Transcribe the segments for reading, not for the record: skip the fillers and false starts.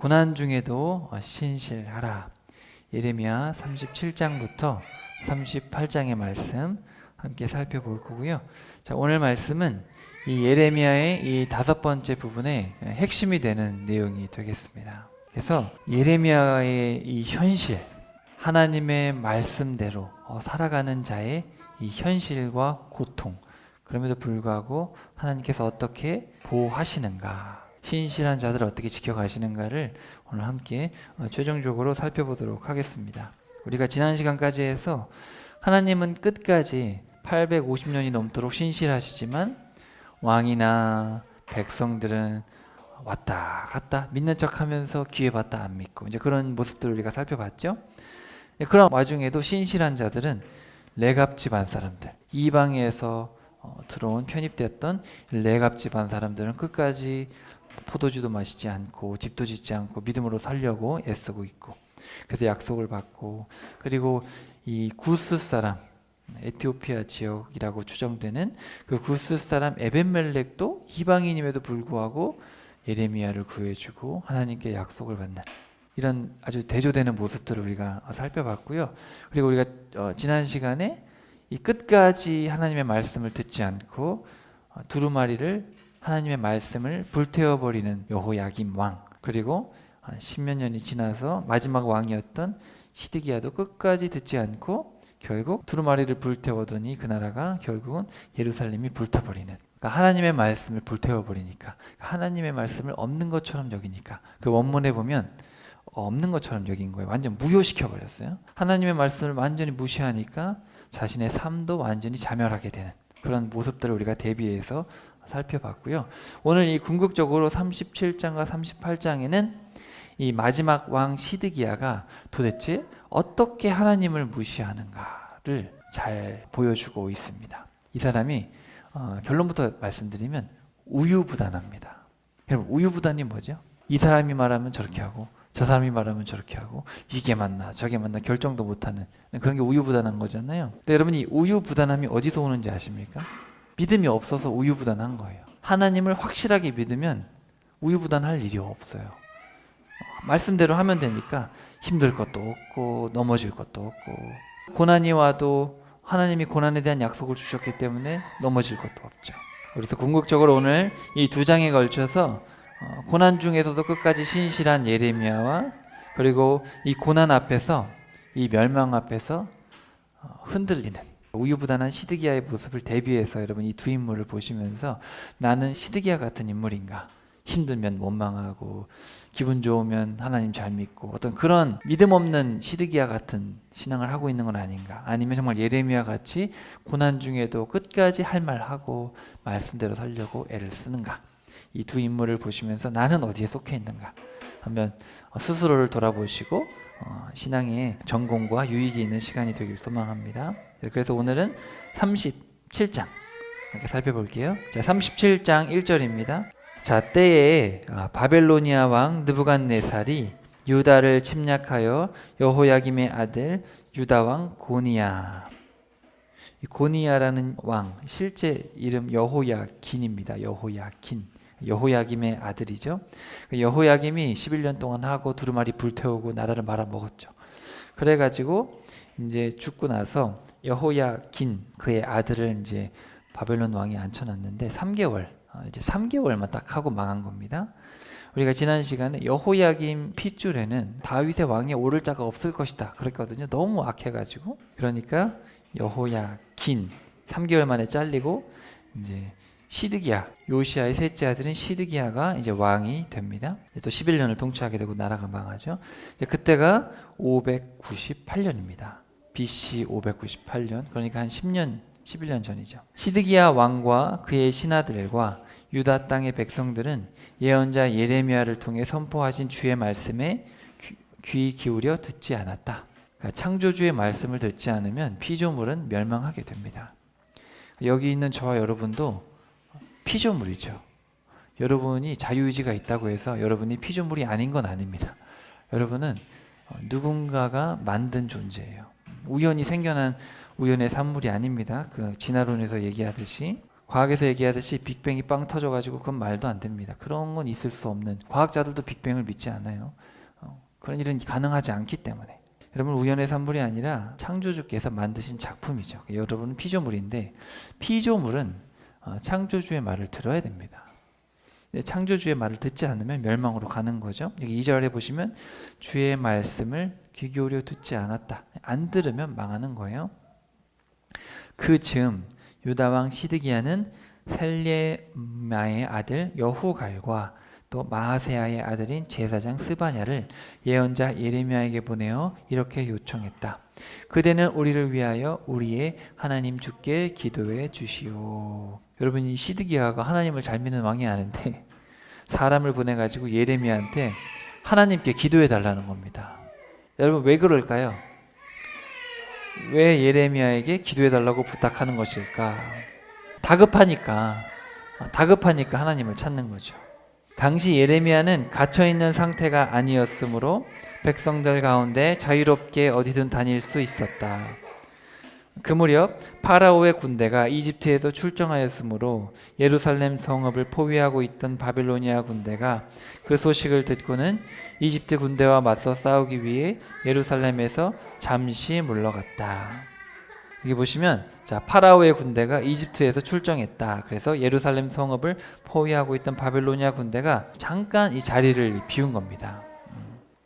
고난 중에도 신실하라. 예레미야 37장부터 38장의 말씀 함께 살펴볼 거고요. 자, 오늘 말씀은 이 예레미야의 이 5번째 부분의 핵심이 되는 내용이 되겠습니다. 그래서 예레미야의 이 현실, 하나님의 말씀대로 살아가는 자의 이 현실과 고통, 그럼에도 불구하고 하나님께서 어떻게 보호하시는가, 신실한 자들을 어떻게 지켜가시는가를 오늘 함께 최종적으로 살펴보도록 하겠습니다. 우리가 지난 시간까지 해서 하나님은 끝까지 850년이 넘도록 신실하시지만 왕이나 백성들은 왔다 갔다 믿는 척하면서 기회 받다 안 믿고 이제 그런 모습들을 우리가 살펴봤죠. 그런 와중에도 신실한 자들은 레갑 집안 사람들, 이방에서 들어온 편입되었던 레갑 집안 사람들은 끝까지 포도주도 마시지 않고 집도 짓지 않고 믿음으로 살려고 애쓰고 있고, 그래서 약속을 받고, 그리고 이 구스 사람, 에티오피아 지역이라고 추정되는 그 구스 사람 에벤멜렉도 이방인임에도 불구하고 예레미야를 구해주고 하나님께 약속을 받는 이런 아주 대조되는 모습들을 우리가 살펴봤고요. 그리고 우리가 지난 시간에 이 끝까지 하나님의 말씀을 듣지 않고 두루마리를 하나님의 말씀을 불태워버리는 여호야김 왕, 그리고 10몇 년이 지나서 마지막 왕이었던 시드기야도 끝까지 듣지 않고 결국 두루마리를 불태워더니 그 나라가 결국은 예루살렘이 불타버리는, 그러니까 하나님의 말씀을 불태워버리니까, 하나님의 말씀을 없는 것처럼 여기니까, 그 원문에 보면 없는 것처럼 여긴 거예요. 완전 무효시켜버렸어요. 하나님의 말씀을 완전히 무시하니까 자신의 삶도 완전히 자멸하게 되는 그런 모습들을 우리가 대비해서 살펴봤고요. 오늘 이 궁극적으로 37장과 38장에는 이 마지막 왕 시드기야가 도대체 어떻게 하나님을 무시하는가를 잘 보여주고 있습니다. 이 사람이 결론부터 말씀드리면 우유부단합니다. 여러분, 우유부단이 뭐죠? 이 사람이 말하면 저렇게 하고 저 사람이 말하면 저렇게 하고, 이게 맞나 저게 맞나 결정도 못하는 그런 게 우유부단한 거잖아요. 근데 여러분, 이 우유부단함이 어디서 오는지 아십니까? 믿음이 없어서 우유부단한 거예요. 하나님을 확실하게 믿으면 우유부단할 일이 없어요. 말씀대로 하면 되니까 힘들 것도 없고 넘어질 것도 없고, 고난이 와도 하나님이 고난에 대한 약속을 주셨기 때문에 넘어질 것도 없죠. 그래서 궁극적으로 오늘 이 2장에 걸쳐서 고난 중에서도 끝까지 신실한 예레미야와, 그리고 이 고난 앞에서, 이 멸망 앞에서 흔들리는 우유부단한 시드기야의 모습을 대비해서 여러분 이 두 인물을 보시면서 나는 시드기야 같은 인물인가? 힘들면 원망하고 기분 좋으면 하나님 잘 믿고 어떤 그런 믿음 없는 시드기야 같은 신앙을 하고 있는 건 아닌가? 아니면 정말 예레미야 같이 고난 중에도 끝까지 할 말하고 말씀대로 살려고 애를 쓰는가? 이 두 인물을 보시면서 나는 어디에 속해 있는가? 한번 스스로를 돌아보시고 신앙의 전공과 유익이 있는 시간이 되길 소망합니다. 그래서 오늘은 37장 이렇게 살펴볼게요. 자, 37장 1절입니다. 자, 때에 바벨로니아 왕 느부갓네살이 유다를 침략하여 여호야김의 아들 유다 왕 고니야, 고니야라는 왕 실제 이름 여호야긴입니다. 여호야긴, 여호야김의 아들이죠. 여호야김이 11년 동안 하고 두루마리 불태우고 나라를 말아먹었죠. 그래가지고 이제 죽고 나서 여호야긴 그의 아들을 이제 바벨론 왕이 앉혀놨는데 3개월만 딱 하고 망한 겁니다. 우리가 지난 시간에 여호야김 핏줄에는 다윗의 왕에 오를 자가 없을 것이다 그랬거든요. 너무 악해가지고. 그러니까 여호야긴 3개월 만에 잘리고 이제 시드기야, 요시야의 셋째 아들인 시드기야가 이제 왕이 됩니다. 또 11년을 통치하게 되고 나라가 망하죠. 그때가 598년입니다. BC 598년, 그러니까 한 10년, 11년 전이죠. 시드기야 왕과 그의 신하들과 유다 땅의 백성들은 예언자 예레미야를 통해 선포하신 주의 말씀에 귀 기울여 듣지 않았다. 그러니까 창조주의 말씀을 듣지 않으면 피조물은 멸망하게 됩니다. 여기 있는 저와 여러분도 피조물이죠. 여러분이 자유의지가 있다고 해서 여러분이 피조물이 아닌 건 아닙니다. 여러분은 누군가가 만든 존재예요. 우연히 생겨난 우연의 산물이 아닙니다. 그 진화론에서 얘기하듯이 과학에서 얘기하듯이 빅뱅이 빵 터져가지고 그건 말도 안 됩니다. 그런 건 있을 수 없는, 과학자들도 빅뱅을 믿지 않아요. 그런 일은 가능하지 않기 때문에. 여러분, 우연의 산물이 아니라 창조주께서 만드신 작품이죠. 여러분은 피조물인데, 피조물은 창조주의 말을 들어야 됩니다. 창조주의 말을 듣지 않으면 멸망으로 가는 거죠. 여기 2절에 보시면 주의 말씀을 귀 기울여 듣지 않았다. 안 들으면 망하는 거예요. 그 즈음 유다 왕 시드기야는 셀레마의 아들 여후갈과 또 마하세야의 아들인 제사장 스바냐를 예언자 예레미야에게 보내어 이렇게 요청했다. 그대는 우리를 위하여 우리의 하나님 주께 기도해 주시오. 여러분, 이 시드기야가 하나님을 잘 믿는 왕이 아닌데 사람을 보내가지고 예레미야한테 하나님께 기도해 달라는 겁니다. 여러분, 왜 그럴까요? 왜 예레미야에게 기도해 달라고 부탁하는 것일까? 다급하니까 하나님을 찾는 거죠. 당시 예레미야는 갇혀있는 상태가 아니었으므로 백성들 가운데 자유롭게 어디든 다닐 수 있었다. 그 무렵 파라오의 군대가 이집트에서 출정하였으므로 예루살렘 성읍을 포위하고 있던 바빌로니아 군대가 그 소식을 듣고는 이집트 군대와 맞서 싸우기 위해 예루살렘에서 잠시 물러갔다. 여기 보시면, 자, 파라오의 군대가 이집트에서 출정했다. 그래서 예루살렘 성읍을 포위하고 있던 바빌로니아 군대가 잠깐 이 자리를 비운 겁니다.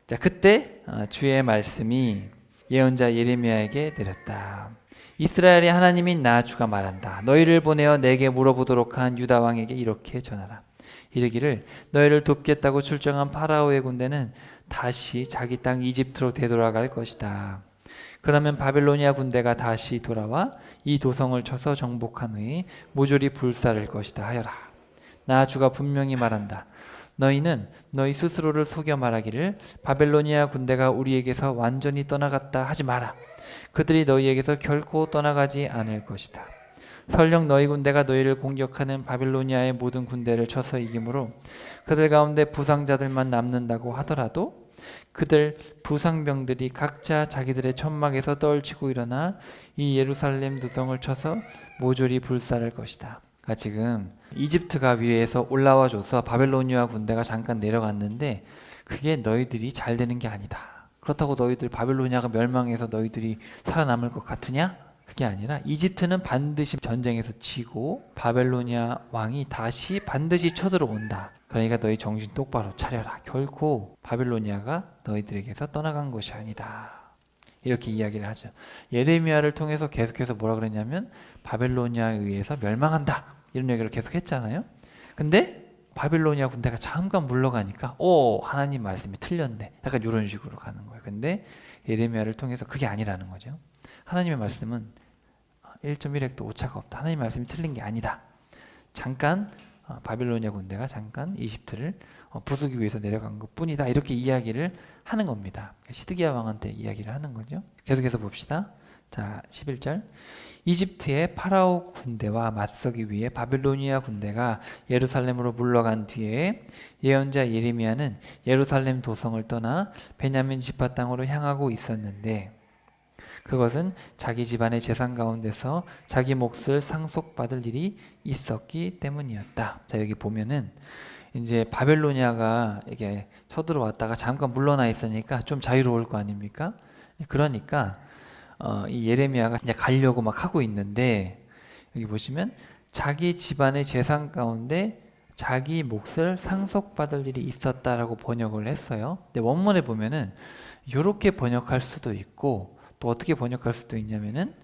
자, 그때 주의 말씀이 예언자 예레미야에게 내렸다. 이스라엘의 하나님인 나 주가 말한다. 너희를 보내어 내게 물어보도록 한 유다 왕에게 이렇게 전하라. 이르기를 너희를 돕겠다고 출정한 파라오의 군대는 다시 자기 땅 이집트로 되돌아갈 것이다. 그러면 바빌로니아 군대가 다시 돌아와 이 도성을 쳐서 정복한 후에 모조리 불사를 것이다 하여라. 나 주가 분명히 말한다. 너희는 너희 스스로를 속여 말하기를 바벨로니아 군대가 우리에게서 완전히 떠나갔다 하지 마라. 그들이 너희에게서 결코 떠나가지 않을 것이다. 설령 너희 군대가 너희를 공격하는 바빌로니아의 모든 군대를 쳐서 이기므로 그들 가운데 부상자들만 남는다고 하더라도 그들 부상병들이 각자 자기들의 천막에서 떨치고 일어나 이 예루살렘 도성을 쳐서 모조리 불살할 것이다. 지금 이집트가 위에서 올라와 줘서 바벨로니아 군대가 잠깐 내려갔는데 그게 너희들이 잘 되는 게 아니다. 그렇다고 너희들 바벨로니아가 멸망해서 너희들이 살아남을 것 같으냐? 그게 아니라 이집트는 반드시 전쟁에서 지고 바벨로니아 왕이 다시 반드시 쳐들어온다. 그러니까 너희 정신 똑바로 차려라. 결코 바벨로니아가 너희들에게서 떠나간 것이 아니다. 이렇게 이야기를 하죠. 예레미야를 통해서 계속해서 뭐라 그랬냐면 바벨로니아에 의해서 멸망한다. 이런 얘기를 계속 했잖아요. 근데 바빌로니아 군대가 잠깐 물러가니까 하나님 말씀이 틀렸네. 약간 이런 식으로 가는 거예요. 근데 예레미야를 통해서 그게 아니라는 거죠. 하나님의 말씀은 1.1획도 오차가 없다. 하나님의 말씀이 틀린 게 아니다. 잠깐 바빌로니아 군대가 잠깐 이집트를 부수기 위해서 내려간 것뿐이다. 이렇게 이야기를 하는 겁니다. 시드기야 왕한테 이야기를 하는 거죠. 계속해서 봅시다. 자, 11절. 이집트의 파라오 군대와 맞서기 위해 바빌로니아 군대가 예루살렘으로 물러간 뒤에 예언자 예레미야는 예루살렘 도성을 떠나 베냐민 지파 땅으로 향하고 있었는데 그것은 자기 집안의 재산 가운데서 자기 몫을 상속받을 일이 있었기 때문이었다. 자, 여기 보면은 이제 바벨로니아가 이게 쳐들어왔다가 잠깐 물러나 있으니까 좀 자유로울 거 아닙니까? 그러니까 이 예레미야가 이제 가려고 막 하고 있는데 여기 보시면 자기 집안의 재산 가운데 자기 몫을 상속받을 일이 있었다라고 번역을 했어요. 근데 원문에 보면은 이렇게 번역할 수도 있고 또 어떻게 번역할 수도 있냐면은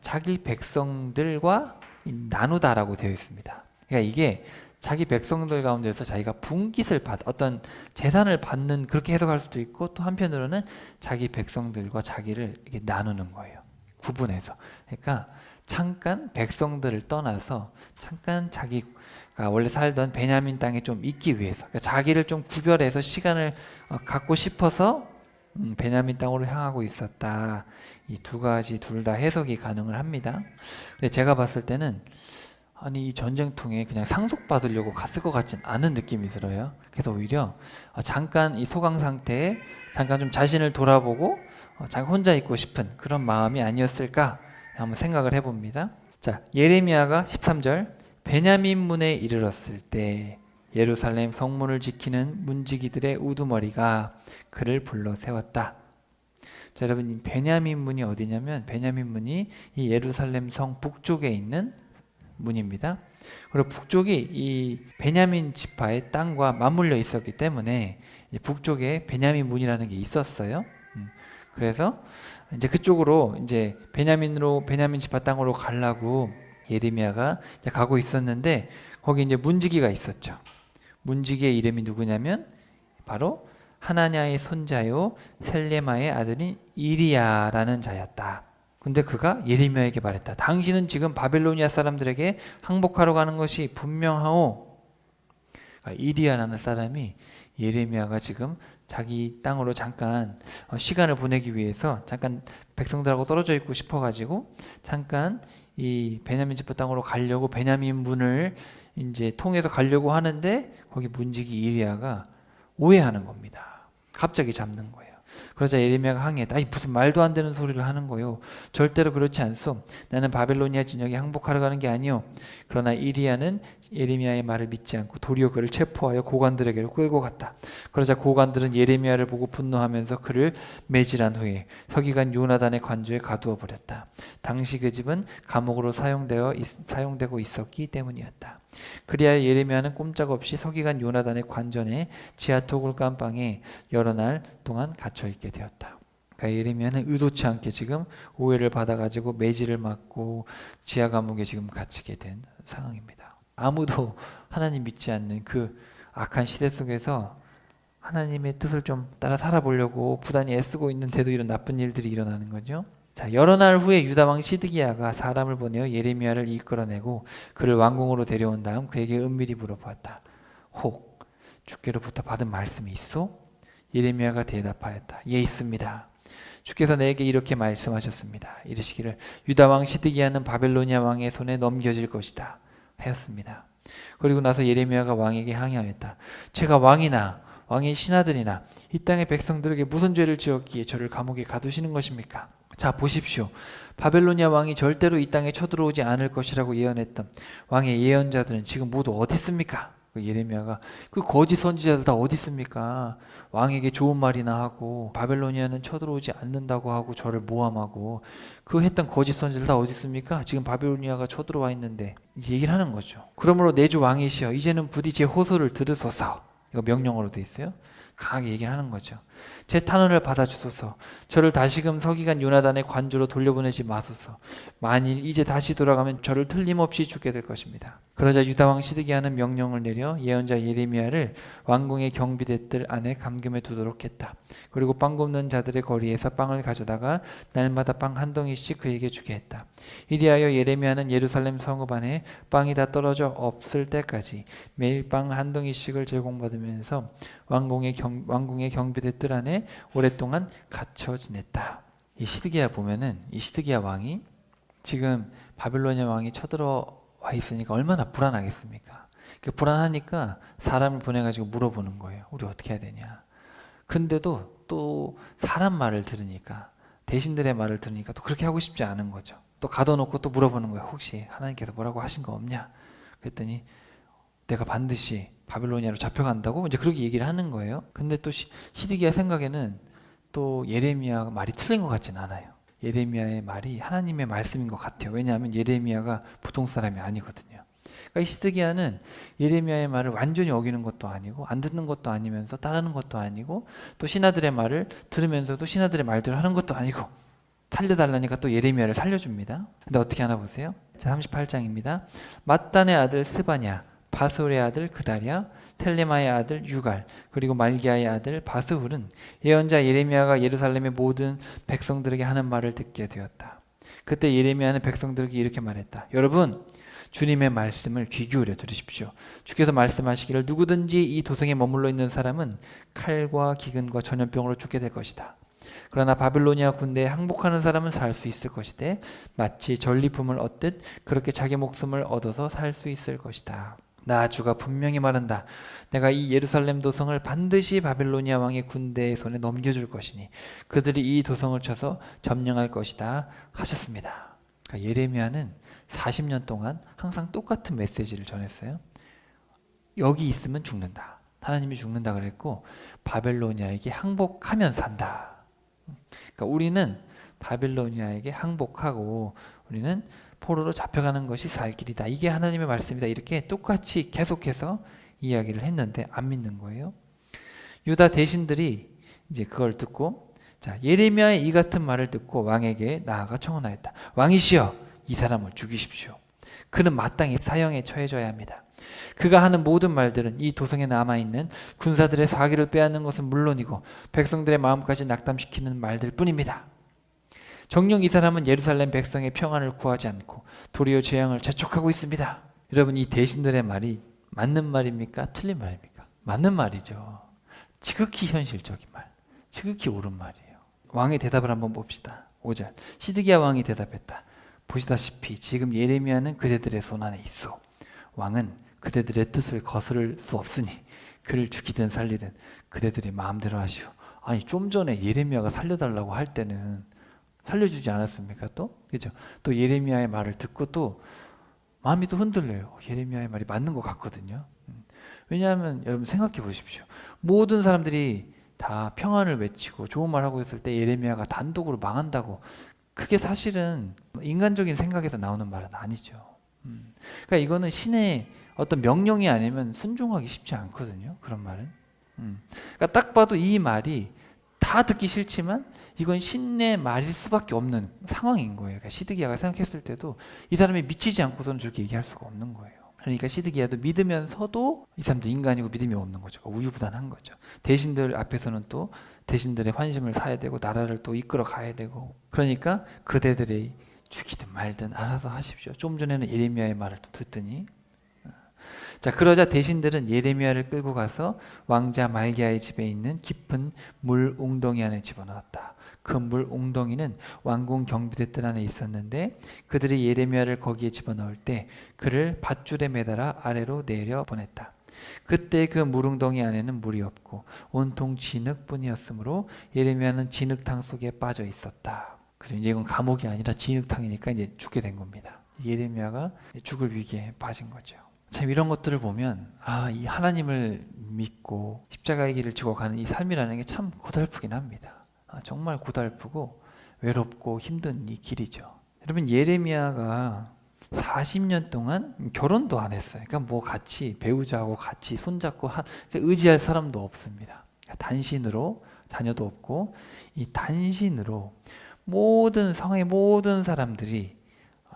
자기 백성들과 나누다라고 되어 있습니다. 그러니까 이게 자기 백성들 가운데서 자기가 분깃을 어떤 재산을 받는 그렇게 해석할 수도 있고 또 한편으로는 자기 백성들과 자기를 이렇게 나누는 거예요. 구분해서. 그러니까 잠깐 백성들을 떠나서 잠깐 자기가 원래 살던 베냐민 땅에 좀 있기 위해서 그러니까 자기를 좀 구별해서 시간을 갖고 싶어서 베냐민 땅으로 향하고 있었다. 이 두 가지 둘 다 해석이 가능을 합니다. 근데 제가 봤을 때는 아니 이 전쟁통에 그냥 상속받으려고 갔을 것 같진 않은 느낌이 들어요. 그래서 오히려 잠깐 이 소강 상태에 잠깐 좀 자신을 돌아보고 잠깐 혼자 있고 싶은 그런 마음이 아니었을까 한번 생각을 해봅니다. 자, 예레미야가 13절 베냐민 문에 이르렀을 때 예루살렘 성문을 지키는 문지기들의 우두머리가 그를 불러 세웠다. 자, 여러분, 베냐민 문이 어디냐면 베냐민 문이 이 예루살렘 성 북쪽에 있는 문입니다. 그리고 북쪽이 이 베냐민 지파의 땅과 맞물려 있었기 때문에 북쪽에 베냐민 문이라는 게 있었어요. 그래서 이제 그쪽으로 이제 베냐민 지파 땅으로 가려고 예레미야가 이제 가고 있었는데 거기 이제 문지기가 있었죠. 문지기의 이름이 누구냐면 바로 하나냐의 손자요 셀레마의 아들인 이리야라는 자였다. 근데 그가 예레미야에게 말했다. 당신은 지금 바벨로니아 사람들에게 항복하러 가는 것이 분명하오. 그러니까 이리야라는 사람이 예레미야가 지금 자기 땅으로 잠깐 시간을 보내기 위해서 잠깐 백성들하고 떨어져 있고 싶어가지고 잠깐 이 베냐민 지파 땅으로 가려고 베냐민 문을 이제 통해서 가려고 하는데 거기 문지기 이리야가 오해하는 겁니다. 갑자기 잡는 거예요. 그러자 예레미야가 항의했다. 아이, 무슨 말도 안 되는 소리를 하는 거요. 절대로 그렇지 않소. 나는 바벨로니아 진영에 항복하러 가는 게 아니요. 그러나 이리야는 예레미야의 말을 믿지 않고 도리어 그를 체포하여 고관들에게로 끌고 갔다. 그러자 고관들은 예레미야를 보고 분노하면서 그를 매질한 후에 서기관 요나단의 관저에 가두어 버렸다. 당시 그 집은 감옥으로 사용되고 있었기 때문이었다. 그리하여 예레미야는 꼼짝없이 서기관 요나단의 관전에 지하토굴 깜방에 여러 날 동안 갇혀 있게 되었다. 그러니까 예레미야는 의도치 않게 지금 오해를 받아가지고 매질을 맞고 지하 감옥에 지금 갇히게 된 상황입니다. 아무도 하나님 믿지 않는 그 악한 시대 속에서 하나님의 뜻을 좀 따라 살아보려고 부단히 애쓰고 있는데도 이런 나쁜 일들이 일어나는 거죠. 자, 여러 날 후에 유다 왕 시드기야가 사람을 보내어 예레미야를 이끌어내고 그를 왕궁으로 데려온 다음 그에게 은밀히 물어보았다. 혹 주께로부터 받은 말씀이 있소? 예레미야가 대답하였다. 예, 있습니다. 주께서 내게 이렇게 말씀하셨습니다. 이르시기를 유다 왕 시드기야는 바벨로니아 왕의 손에 넘겨질 것이다 하였습니다. 그리고 나서 예레미야가 왕에게 항의하였다. 제가 왕이나 왕의 신하들이나 이 땅의 백성들에게 무슨 죄를 지었기에 저를 감옥에 가두시는 것입니까? 자, 보십시오. 바벨로니아 왕이 절대로 이 땅에 쳐들어오지 않을 것이라고 예언했던 왕의 예언자들은 지금 모두 어디 있습니까? 예레미야가 그 거짓 선지자들 다 어디 있습니까? 왕에게 좋은 말이나 하고 바벨로니아는 쳐들어오지 않는다고 하고 저를 모함하고 그 했던 거짓 선지자들 다 어디 있습니까? 지금 바벨로니아가 쳐들어와 있는데 이 얘기를 하는 거죠. 그러므로 내 주 왕이시여 이제는 부디 제 호소를 들으소서. 이거 명령어로 돼 있어요. 강하게 얘기를 하는 거죠. 제 탄원을 받아주소서. 저를 다시금 서기관 요나단의 관주로 돌려보내지 마소서. 만일 이제 다시 돌아가면 저를 틀림없이 죽게 될 것입니다. 그러자 유다왕 시드기야는 명령을 내려 예언자 예레미야를 왕궁의 경비대들 안에 감금해 두도록 했다. 그리고 빵 굽는 자들의 거리에서 빵을 가져다가 날마다 빵 한 덩이씩 그에게 주게 했다. 이리하여 예레미야는 예루살렘 성읍 안에 빵이 다 떨어져 없을 때까지 매일 빵 한 덩이씩을 제공받으면서 왕궁의 경비대 뜰 안에 오랫동안 갇혀 지냈다. 이 시드기야 보면은 이 시드기야 왕이 지금 바벨로니아 왕이 쳐들어와 있으니까 얼마나 불안하겠습니까? 불안하니까 사람을 보내가지고 물어보는 거예요. 우리 어떻게 해야 되냐? 근데도 또 사람 말을 들으니까 대신들의 말을 들으니까 또 그렇게 하고 싶지 않은 거죠. 또 가둬놓고 또 물어보는 거예요. 혹시 하나님께서 뭐라고 하신 거 없냐? 그랬더니 내가 반드시 바벨로니아로 잡혀간다고 이제 그렇게 얘기를 하는 거예요. 근데 또 시드기야 생각에는 또 예레미야 말이 틀린 것 같진 않아요. 예레미야의 말이 하나님의 말씀인 것 같아요. 왜냐하면 예레미야가 보통 사람이 아니거든요. 그러니까 이 시드기야는 예레미야의 말을 완전히 어기는 것도 아니고 안 듣는 것도 아니면서 따르는 것도 아니고 또 신하들의 말을 들으면서도 신하들의 말대로 하는 것도 아니고 살려달라니까 또 예레미야를 살려줍니다. 근데 어떻게 하나 보세요. 자, 38장입니다. 맏단의 아들 스바냐, 바솔의 아들 그다랴, 텔레마의 아들 유갈, 그리고 말기야의 아들 바스훌은 예언자 예레미야가 예루살렘의 모든 백성들에게 하는 말을 듣게 되었다. 그때 예레미야는 백성들에게 이렇게 말했다. 여러분, 주님의 말씀을 귀 기울여 들으십시오. 주께서 말씀하시기를 누구든지 이 도성에 머물러 있는 사람은 칼과 기근과 전염병으로 죽게 될 것이다. 그러나 바빌로니아 군대에 항복하는 사람은 살 수 있을 것이되 마치 전리품을 얻듯 그렇게 자기 목숨을 얻어서 살 수 있을 것이다. 나 주가 분명히 말한다. 내가 이 예루살렘 도성을 반드시 바빌로니아 왕의 군대의 손에 넘겨줄 것이니 그들이 이 도성을 쳐서 점령할 것이다 하셨습니다. 그러니까 예레미야는 40년 동안 항상 똑같은 메시지를 전했어요. 여기 있으면 죽는다. 하나님이 죽는다 그랬고 바벨로니아에게 항복하면 산다. 그러니까 우리는 바벨로니아에게 항복하고 우리는 포로로 잡혀가는 것이 살 길이다. 이게 하나님의 말씀이다. 이렇게 똑같이 계속해서 이야기를 했는데 안 믿는 거예요. 유다 대신들이 이제 그걸 듣고 자, 예레미야의 이 같은 말을 듣고 왕에게 나아가 청원하였다. 왕이시여, 이 사람을 죽이십시오. 그는 마땅히 사형에 처해져야 합니다. 그가 하는 모든 말들은 이 도성에 남아있는 군사들의 사기를 빼앗는 것은 물론이고 백성들의 마음까지 낙담시키는 말들 뿐입니다. 정녕 이 사람은 예루살렘 백성의 평안을 구하지 않고 도리어 재앙을 재촉하고 있습니다. 여러분, 이 대신들의 말이 맞는 말입니까? 틀린 말입니까? 맞는 말이죠. 지극히 현실적인 말, 지극히 옳은 말이에요. 왕의 대답을 한번 봅시다. 5절 시드기야 왕이 대답했다. 보시다시피 지금 예레미야는 그대들의 손 안에 있어. 왕은 그대들의 뜻을 거스를 수 없으니 그를 죽이든 살리든 그대들이 마음대로 하시오. 아니, 좀 전에 예레미야가 살려달라고 할 때는 살려주지 않았습니까? 또 그죠? 또 예레미야의 말을 듣고 또 마음이 또 흔들려요. 예레미야의 말이 맞는 것 같거든요. 왜냐하면 여러분 생각해 보십시오. 모든 사람들이 다 평안을 외치고 좋은 말 하고 있을 때 예레미야가 단독으로 망한다고, 그게 사실은 인간적인 생각에서 나오는 말은 아니죠. 그러니까 이거는 신의 어떤 명령이 아니면 순종하기 쉽지 않거든요. 그런 말은. 그러니까 딱 봐도 이 말이 다 듣기 싫지만 이건 신의 말일 수밖에 없는 상황인 거예요. 그러니까 시드기야가 생각했을 때도 이 사람이 미치지 않고서는 저렇게 얘기할 수가 없는 거예요. 그러니까 시드기야도 믿으면서도 이 사람도 인간이고 믿음이 없는 거죠. 우유부단한 거죠. 대신들 앞에서는 또 대신들의 환심을 사야 되고 나라를 또 이끌어 가야 되고, 그러니까 그대들이 죽이든 말든 알아서 하십시오. 좀 전에는 예레미야의 말을 또 듣더니, 자, 그러자 대신들은 예레미야를 끌고 가서 왕자 말기야의 집에 있는 깊은 물 웅덩이 안에 집어넣었다. 그 물 웅덩이는 왕궁 경비대 뜰 안에 있었는데 그들이 예레미야를 거기에 집어넣을 때 그를 밧줄에 매달아 아래로 내려 보냈다. 그때 그 물웅덩이 안에는 물이 없고 온통 진흙뿐이었으므로 예레미야는 진흙탕 속에 빠져 있었다. 그래서 이제 이건 감옥이 아니라 진흙탕이니까 이제 죽게 된 겁니다. 예레미야가 죽을 위기에 빠진 거죠. 참 이런 것들을 보면 이 하나님을 믿고 십자가의 길을 지고 가는 이 삶이라는 게 참 고달프긴 합니다. 정말 고달프고 외롭고 힘든 이 길이죠. 여러분, 예레미야가 40년 동안 결혼도 안 했어요. 그러니까 뭐 같이 배우자하고 같이 손잡고 의지할 사람도 없습니다. 단신으로, 자녀도 없고 이 단신으로 모든 상황의 모든 사람들이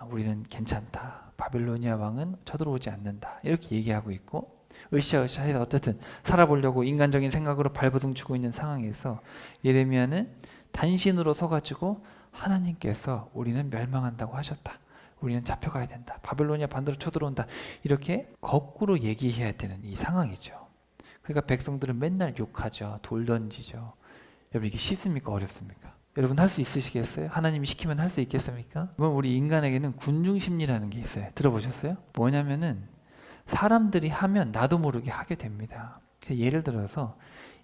우리는 괜찮다. 바빌로니아 왕은 쳐들어오지 않는다. 이렇게 얘기하고 있고 으쌰으쌰 해서 어쨌든 살아보려고 인간적인 생각으로 발버둥 치고 있는 상황에서 예레미야는 단신으로 서가지고 하나님께서 우리는 멸망한다고 하셨다. 우리는 잡혀가야 된다. 바빌로니아 반대로 쳐들어온다. 이렇게 거꾸로 얘기해야 되는 이 상황이죠. 그러니까 백성들은 맨날 욕하죠. 돌 던지죠. 여러분, 이게 쉽습니까? 어렵습니까? 여러분 할 수 있으시겠어요? 하나님이 시키면 할 수 있겠습니까? 우리 인간에게는 군중심리라는 게 있어요. 들어보셨어요? 뭐냐면은 사람들이 하면 나도 모르게 하게 됩니다. 예를 들어서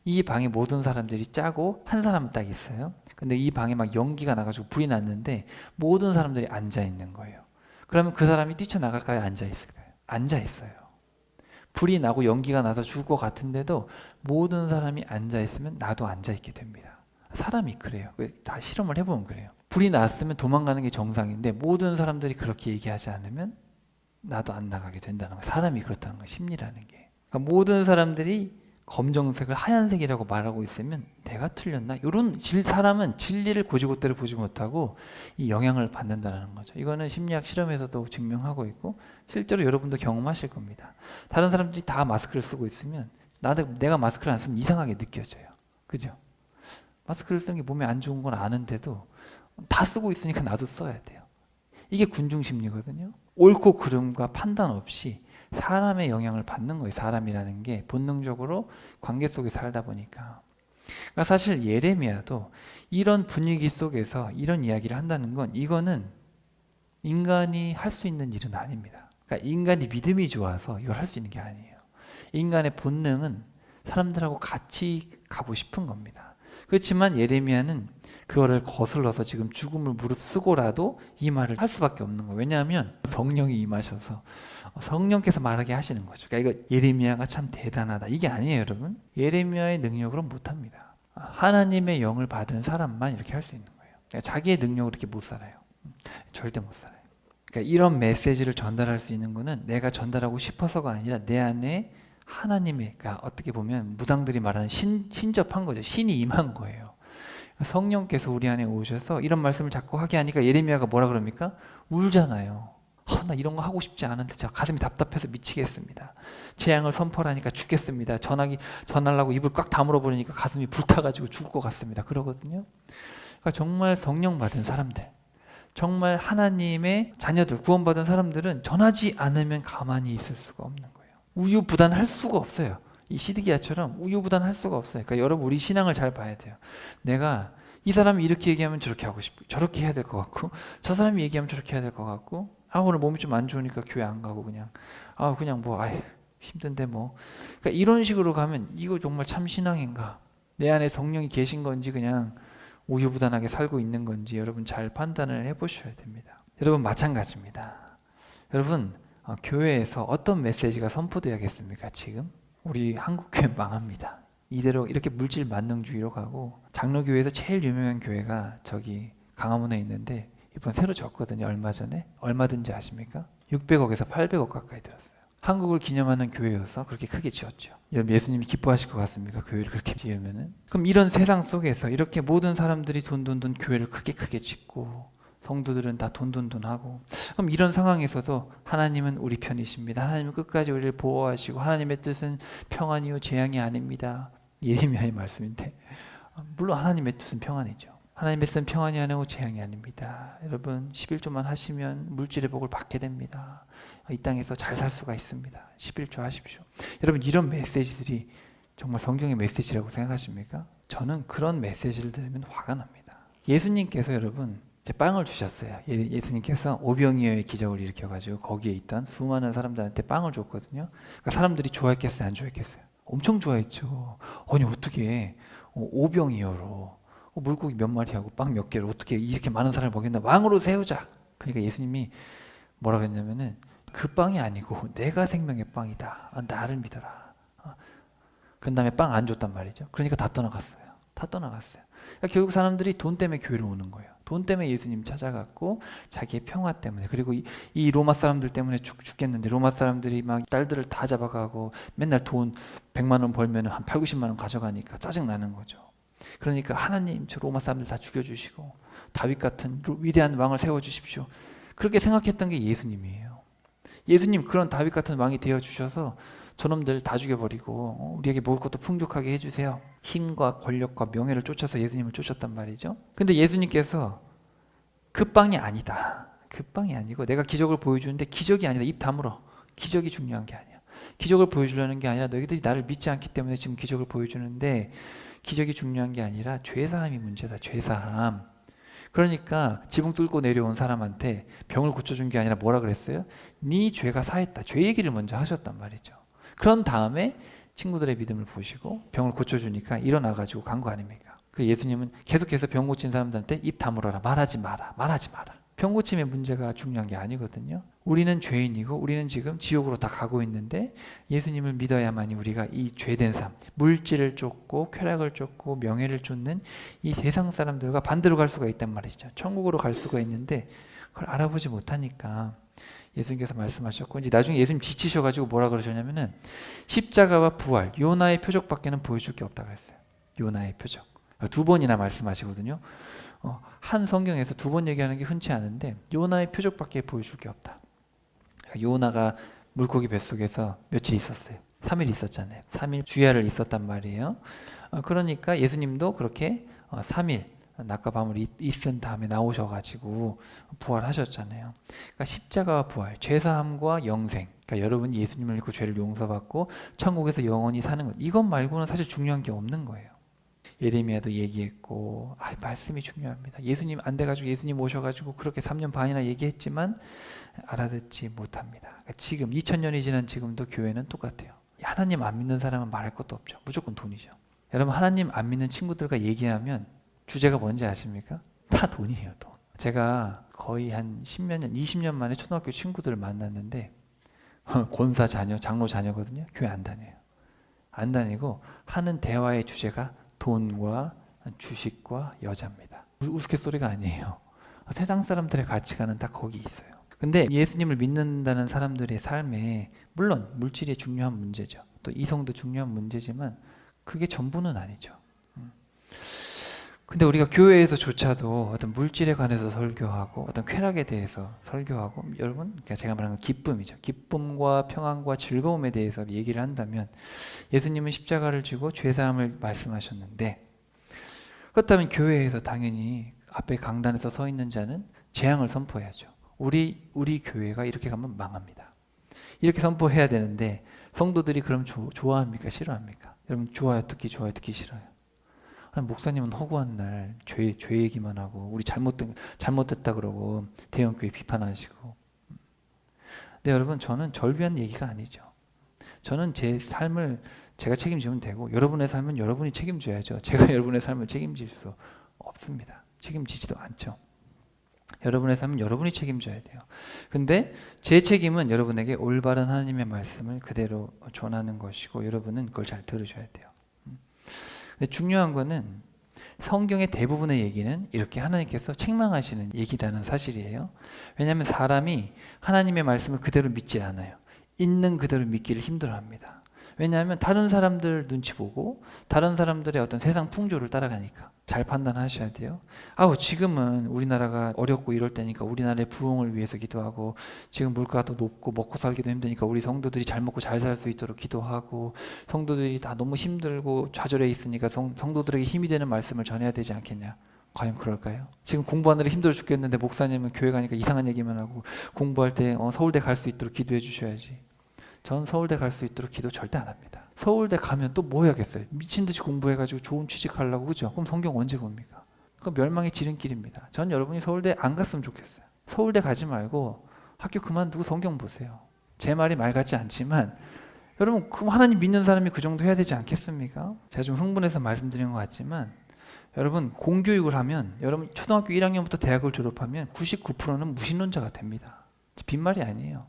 이 방에 모든 사람들이 짜고 한 사람 딱 있어요. 근데 이 방에 막 연기가 나가지고 불이 났는데 모든 사람들이 앉아 있는 거예요. 그러면 그 사람이 뛰쳐나갈까요? 앉아 있을까요? 앉아 있어요. 불이 나고 연기가 나서 죽을 것 같은데도 모든 사람이 앉아 있으면 나도 앉아 있게 됩니다. 사람이 그래요. 다 실험을 해보면 그래요. 불이 났으면 도망가는 게 정상인데 모든 사람들이 그렇게 얘기하지 않으면 나도 안 나가게 된다는 거예요. 사람이 그렇다는 거예요. 심리라는 게. 그러니까 모든 사람들이 검정색을 하얀색이라고 말하고 있으면 내가 틀렸나? 이런 사람은 진리를 고지고대로 보지 못하고 이 영향을 받는다는 거죠. 이거는 심리학 실험에서도 증명하고 있고 실제로 여러분도 경험하실 겁니다. 다른 사람들이 다 마스크를 쓰고 있으면 내가 마스크를 안 쓰면 이상하게 느껴져요. 그죠? 마스크를 쓰는 게 몸에 안 좋은 건 아는데도 다 쓰고 있으니까 나도 써야 돼요. 이게 군중심리거든요. 옳고 그름과 판단 없이 사람의 영향을 받는 거예요. 사람이라는 게 본능적으로 관계 속에 살다 보니까. 그러니까 사실 예레미야도 이런 분위기 속에서 이런 이야기를 한다는 건 이거는 인간이 할 수 있는 일은 아닙니다. 그러니까 인간이 믿음이 좋아서 이걸 할 수 있는 게 아니에요. 인간의 본능은 사람들하고 같이 가고 싶은 겁니다. 그렇지만 예레미야는 그거를 거슬러서 지금 죽음을 무릅쓰고라도 이 말을 할 수밖에 없는 거예요. 왜냐하면 성령이 임하셔서 성령께서 말하게 하시는 거죠. 그러니까 이거 예레미야가 참 대단하다 이게 아니에요, 여러분. 예레미야의 능력으로 못합니다. 하나님의 영을 받은 사람만 이렇게 할 수 있는 거예요. 그러니까 자기의 능력으로 이렇게 못 살아요. 절대 못 살아요. 그러니까 이런 메시지를 전달할 수 있는 거는 내가 전달하고 싶어서가 아니라 내 안에 하나님의, 그러니까 어떻게 보면 무당들이 말하는 신접한 거죠. 신이 임한 거예요. 성령께서 우리 안에 오셔서 이런 말씀을 자꾸 하게 하니까 예레미야가 뭐라 그럽니까? 울잖아요. 나 이런 거 하고 싶지 않은데 제가 가슴이 답답해서 미치겠습니다. 재앙을 선포하니까 죽겠습니다. 전하려고 입을 꽉 다물어 버리니까 가슴이 불타가지고 죽을 것 같습니다. 그러거든요. 그러니까 정말 성령 받은 사람들, 정말 하나님의 자녀들, 구원받은 사람들은 전하지 않으면 가만히 있을 수가 없는 거예요. 우유부단할 수가 없어요. 이 시드기야처럼 우유부단할 수가 없어요. 그러니까 여러분 우리 신앙을 잘 봐야 돼요. 내가 이 사람이 이렇게 얘기하면 저렇게 하고 싶고 저렇게 해야 될 것 같고 저 사람이 얘기하면 저렇게 해야 될 것 같고 오늘 몸이 좀 안 좋으니까 교회 안 가고 그냥 힘든데 뭐 그러니까 이런 식으로 가면 이거 정말 참 신앙인가? 내 안에 성령이 계신 건지 그냥 우유부단하게 살고 있는 건지 여러분 잘 판단을 해보셔야 됩니다. 여러분 마찬가지입니다. 여러분 교회에서 어떤 메시지가 선포돼야겠습니까? 지금 우리 한국교회 망합니다. 이대로 이렇게 물질 만능주의로 가고 장로교회에서 제일 유명한 교회가 저기 강화문에 있는데 이번 새로 졌거든요. 얼마 전에. 얼마든지 아십니까? 600억에서 800억 가까이 들었어요. 한국을 기념하는 교회여서 그렇게 크게 지었죠. 예수님이 기뻐하실 것 같습니까? 교회를 그렇게 지으면은. 그럼 이런 세상 속에서 이렇게 모든 사람들이 돈 교회를 크게 짓고 성도들은 다 돈 하고 그럼 이런 상황에서도 하나님은 우리 편이십니다. 하나님은 끝까지 우리를 보호하시고 하나님의 뜻은 평안이요 재앙이 아닙니다. 예레미야의 말씀인데 물론 하나님의 뜻은 평안이죠. 하나님의 뜻은 평안이 아니고 재앙이 아닙니다. 여러분 11조만 하시면 물질의 복을 받게 됩니다. 이 땅에서 잘 살 수가 있습니다. 11조 하십시오. 여러분 이런 메시지들이 정말 성경의 메시지라고 생각하십니까? 저는 그런 메시지를 들으면 화가 납니다. 예수님께서 여러분 빵을 주셨어요. 예수님께서 오병이어의 기적을 일으켜가지고 거기에 있던 수많은 사람들한테 빵을 줬거든요. 그러니까 사람들이 좋아했겠어요? 안 좋아했겠어요? 엄청 좋아했죠. 아니 어떻게 오병이어로 물고기 몇 마리하고 빵 몇 개를 어떻게 이렇게 많은 사람을 먹였나? 왕으로 세우자. 그러니까 예수님이 뭐라 그랬냐면은 그 빵이 아니고 내가 생명의 빵이다. 나를 믿어라. 그 다음에 빵 안 줬단 말이죠. 그러니까 다 떠나갔어요. 그러니까 결국 사람들이 돈 때문에 교회를 오는 거예요. 돈 때문에 예수님 찾아갔고 자기의 평화 때문에 그리고 이 로마 사람들 때문에 죽겠는데 로마 사람들이 막 딸들을 다 잡아가고 맨날 돈 100만 원 벌면 한 8, 90만 원 가져가니까 짜증나는 거죠. 그러니까 하나님 저 로마 사람들 다 죽여주시고 다윗 같은 위대한 왕을 세워주십시오. 그렇게 생각했던 게 예수님이에요. 예수님 그런 다윗 같은 왕이 되어주셔서 저놈들 다 죽여버리고 우리에게 먹을 것도 풍족하게 해주세요. 힘과 권력과 명예를 쫓아서 예수님을 쫓았단 말이죠. 근데 예수님께서 그 빵이 아니다. 그 빵이 아니고 내가 기적을 보여주는데 기적이 아니다. 입 다물어. 기적이 중요한 게 아니야. 기적을 보여주려는 게 아니라 너희들이 나를 믿지 않기 때문에 지금 기적을 보여주는데 기적이 중요한 게 아니라 죄사함이 문제다. 죄사함. 그러니까 지붕 뚫고 내려온 사람한테 병을 고쳐준 게 아니라 뭐라 그랬어요? 네 죄가 사했다. 죄 얘기를 먼저 하셨단 말이죠. 그런 다음에 친구들의 믿음을 보시고 병을 고쳐주니까 일어나가지고 간 거 아닙니까? 그래서 예수님은 계속해서 병 고친 사람들한테 입 다물어라. 말하지 마라. 병 고침의 문제가 중요한 게 아니거든요. 우리는 죄인이고 우리는 지금 지옥으로 다 가고 있는데 예수님을 믿어야만이 우리가 이 죄된 삶, 물질을 쫓고 쾌락을 쫓고 명예를 쫓는 이 세상 사람들과 반대로 갈 수가 있단 말이죠. 천국으로 갈 수가 있는데 그걸 알아보지 못하니까 예수님께서 말씀하셨고 이제 나중에 예수님 지치셔가지고 뭐라 그러셨냐면은 십자가와 부활, 요나의 표적밖에는 보여줄 게 없다 그랬어요. 요나의 표적. 2번이나 말씀하시거든요. 한 성경에서 2번 얘기하는 게 흔치 않은데 요나의 표적밖에 보여줄 게 없다. 요나가 물고기 뱃속에서 며칠 있었어요. 3일 있었잖아요. 3일 주야를 있었단 말이에요. 그러니까 예수님도 그렇게 3일 낮과 밤을 있은 다음에 나오셔가지고 부활하셨잖아요. 그러니까 십자가와 부활, 죄사함과 영생. 그러니까 여러분 예수님을 믿고 죄를 용서받고 천국에서 영원히 사는 것. 이것 말고는 사실 중요한 게 없는 거예요. 예레미야도 얘기했고 말씀이 중요합니다. 예수님 안 돼가지고 예수님 오셔가지고 그렇게 3년 반이나 얘기했지만 알아듣지 못합니다. 그러니까 지금 2000년이 지난 지금도 교회는 똑같아요. 하나님 안 믿는 사람은 말할 것도 없죠. 무조건 돈이죠. 여러분 하나님 안 믿는 친구들과 얘기하면 주제가 뭔지 아십니까? 다 돈이에요, 돈. 제가 거의 한 10몇 년, 20년 만에 초등학교 친구들을 만났는데 권사 자녀, 장로 자녀거든요. 교회 안 다녀요. 안 다니고 하는 대화의 주제가 돈과 주식과 여자입니다. 우스갯소리가 아니에요. 세상 사람들의 가치관은 다 거기 있어요. 근데 예수님을 믿는다는 사람들의 삶에 물론 물질이 중요한 문제죠. 또 이성도 중요한 문제지만 그게 전부는 아니죠. 근데 우리가 교회에서조차도 어떤 물질에 관해서 설교하고 어떤 쾌락에 대해서 설교하고 여러분 그러니까 제가 말하는 건 기쁨이죠. 기쁨과 평안과 즐거움에 대해서 얘기를 한다면 예수님은 십자가를 지고 죄사함을 말씀하셨는데 그렇다면 교회에서 당연히 앞에 강단에서 서 있는 자는 재앙을 선포해야죠. 우리 교회가 이렇게 가면 망합니다. 이렇게 선포해야 되는데 성도들이 그럼 좋아합니까? 싫어합니까? 여러분 좋아요, 듣기 좋아요, 듣기 싫어요. 아니, 목사님은 허구한 날 죄 얘기만 하고 우리 잘못됐다 그러고 대형교회 비판하시고. 근데 여러분 저는 절비한 얘기가 아니죠. 저는 제 삶을 제가 책임지면 되고 여러분의 삶은 여러분이 책임져야죠. 제가 여러분의 삶을 책임질 수 없습니다. 책임지지도 않죠. 여러분의 삶은 여러분이 책임져야 돼요. 근데 제 책임은 여러분에게 올바른 하나님의 말씀을 그대로 전하는 것이고 여러분은 그걸 잘 들으셔야 돼요. 근데 중요한 거는 성경의 대부분의 얘기는 이렇게 하나님께서 책망하시는 얘기라는 사실이에요. 왜냐하면 사람이 하나님의 말씀을 그대로 믿지 않아요. 있는 그대로 믿기를 힘들어합니다. 왜냐하면 다른 사람들 눈치 보고 다른 사람들의 어떤 세상 풍조를 따라가니까. 잘 판단하셔야 돼요. 지금은 우리나라가 어렵고 이럴 때니까 우리나라의 부흥을 위해서 기도하고 지금 물가도 높고 먹고 살기도 힘드니까 우리 성도들이 잘 먹고 잘 살 수 있도록 기도하고 성도들이 다 너무 힘들고 좌절해 있으니까 성도들에게 힘이 되는 말씀을 전해야 되지 않겠냐. 과연 그럴까요? 지금 공부하느라 힘들어 죽겠는데 목사님은 교회 가니까 이상한 얘기만 하고 공부할 때 서울대 갈 수 있도록 기도해 주셔야지. 전 서울대 갈 수 있도록 기도 절대 안 합니다. 서울대 가면 또 뭐 해야겠어요? 미친듯이 공부해가지고 좋은 취직하려고 그죠? 그럼 성경 언제 봅니까? 그건 멸망의 지름길입니다. 전 여러분이 서울대 안 갔으면 좋겠어요. 서울대 가지 말고 학교 그만두고 성경 보세요. 제 말이 말 같지 않지만 여러분 그럼 하나님 믿는 사람이 그 정도 해야 되지 않겠습니까? 제가 좀 흥분해서 말씀드린 것 같지만 여러분 공교육을 하면 여러분 초등학교 1학년부터 대학을 졸업하면 99%는 무신론자가 됩니다. 빈말이 아니에요.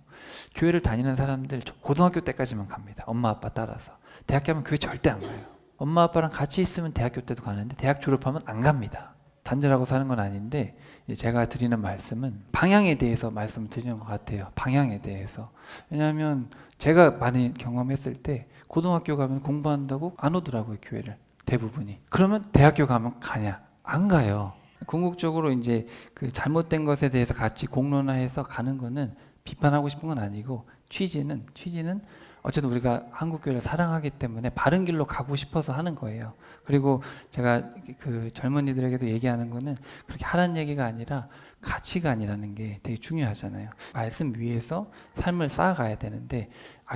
교회를 다니는 사람들 고등학교 때까지만 갑니다. 엄마 아빠 따라서. 대학 가면 교회 절대 안 가요. 엄마 아빠랑 같이 있으면 대학교 때도 가는데 대학 졸업하면 안 갑니다. 단절하고 사는 건 아닌데 제가 드리는 말씀은 방향에 대해서 말씀을 드리는 것 같아요. 방향에 대해서. 왜냐하면 제가 많이 경험했을 때 고등학교 가면 공부한다고 안 오더라고요. 교회를. 대부분이. 그러면 대학교 가면 가냐? 안 가요. 궁극적으로 이제 그 잘못된 것에 대해서 같이 공론화해서 가는 거는 비판하고 싶은 건 아니고 취지는 어쨌든 우리가 한국 교회를 사랑하기 때문에 바른 길로 가고 싶어서 하는 거예요. 그리고 제가 그 젊은이들에게도 얘기하는 거는 그렇게 하라는 얘기가 아니라 가치관이라는 게 되게 중요하잖아요. 말씀 위에서 삶을 쌓아가야 되는데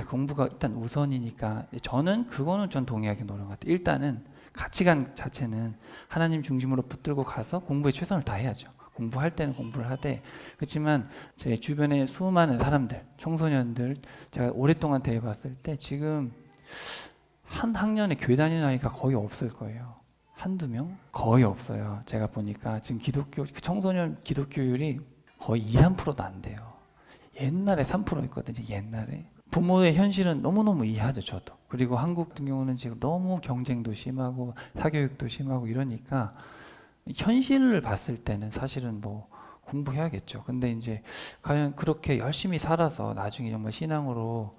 공부가 일단 우선이니까 저는 그거는 전 동의하기 어려운 것 같아요. 일단은 가치관 자체는 하나님 중심으로 붙들고 가서 공부에 최선을 다해야죠. 공부할 때는 공부를 하되 그렇지만 제 주변에 수많은 사람들, 청소년들 제가 오랫동안 대해봤을 때 지금 한 학년에 교회 다니는 아이가 거의 없을 거예요. 한두 명? 거의 없어요. 제가 보니까 지금 청소년 기독교율이 거의 2, 3%도 안 돼요. 옛날에 3%였거든요. 옛날에. 부모의 현실은 너무너무 이해하죠. 저도. 그리고 한국 같은 경우는 지금 너무 경쟁도 심하고 사교육도 심하고 이러니까 현실을 봤을 때는 사실은 뭐 공부해야겠죠. 근데 이제 과연 그렇게 열심히 살아서 나중에 정말 신앙으로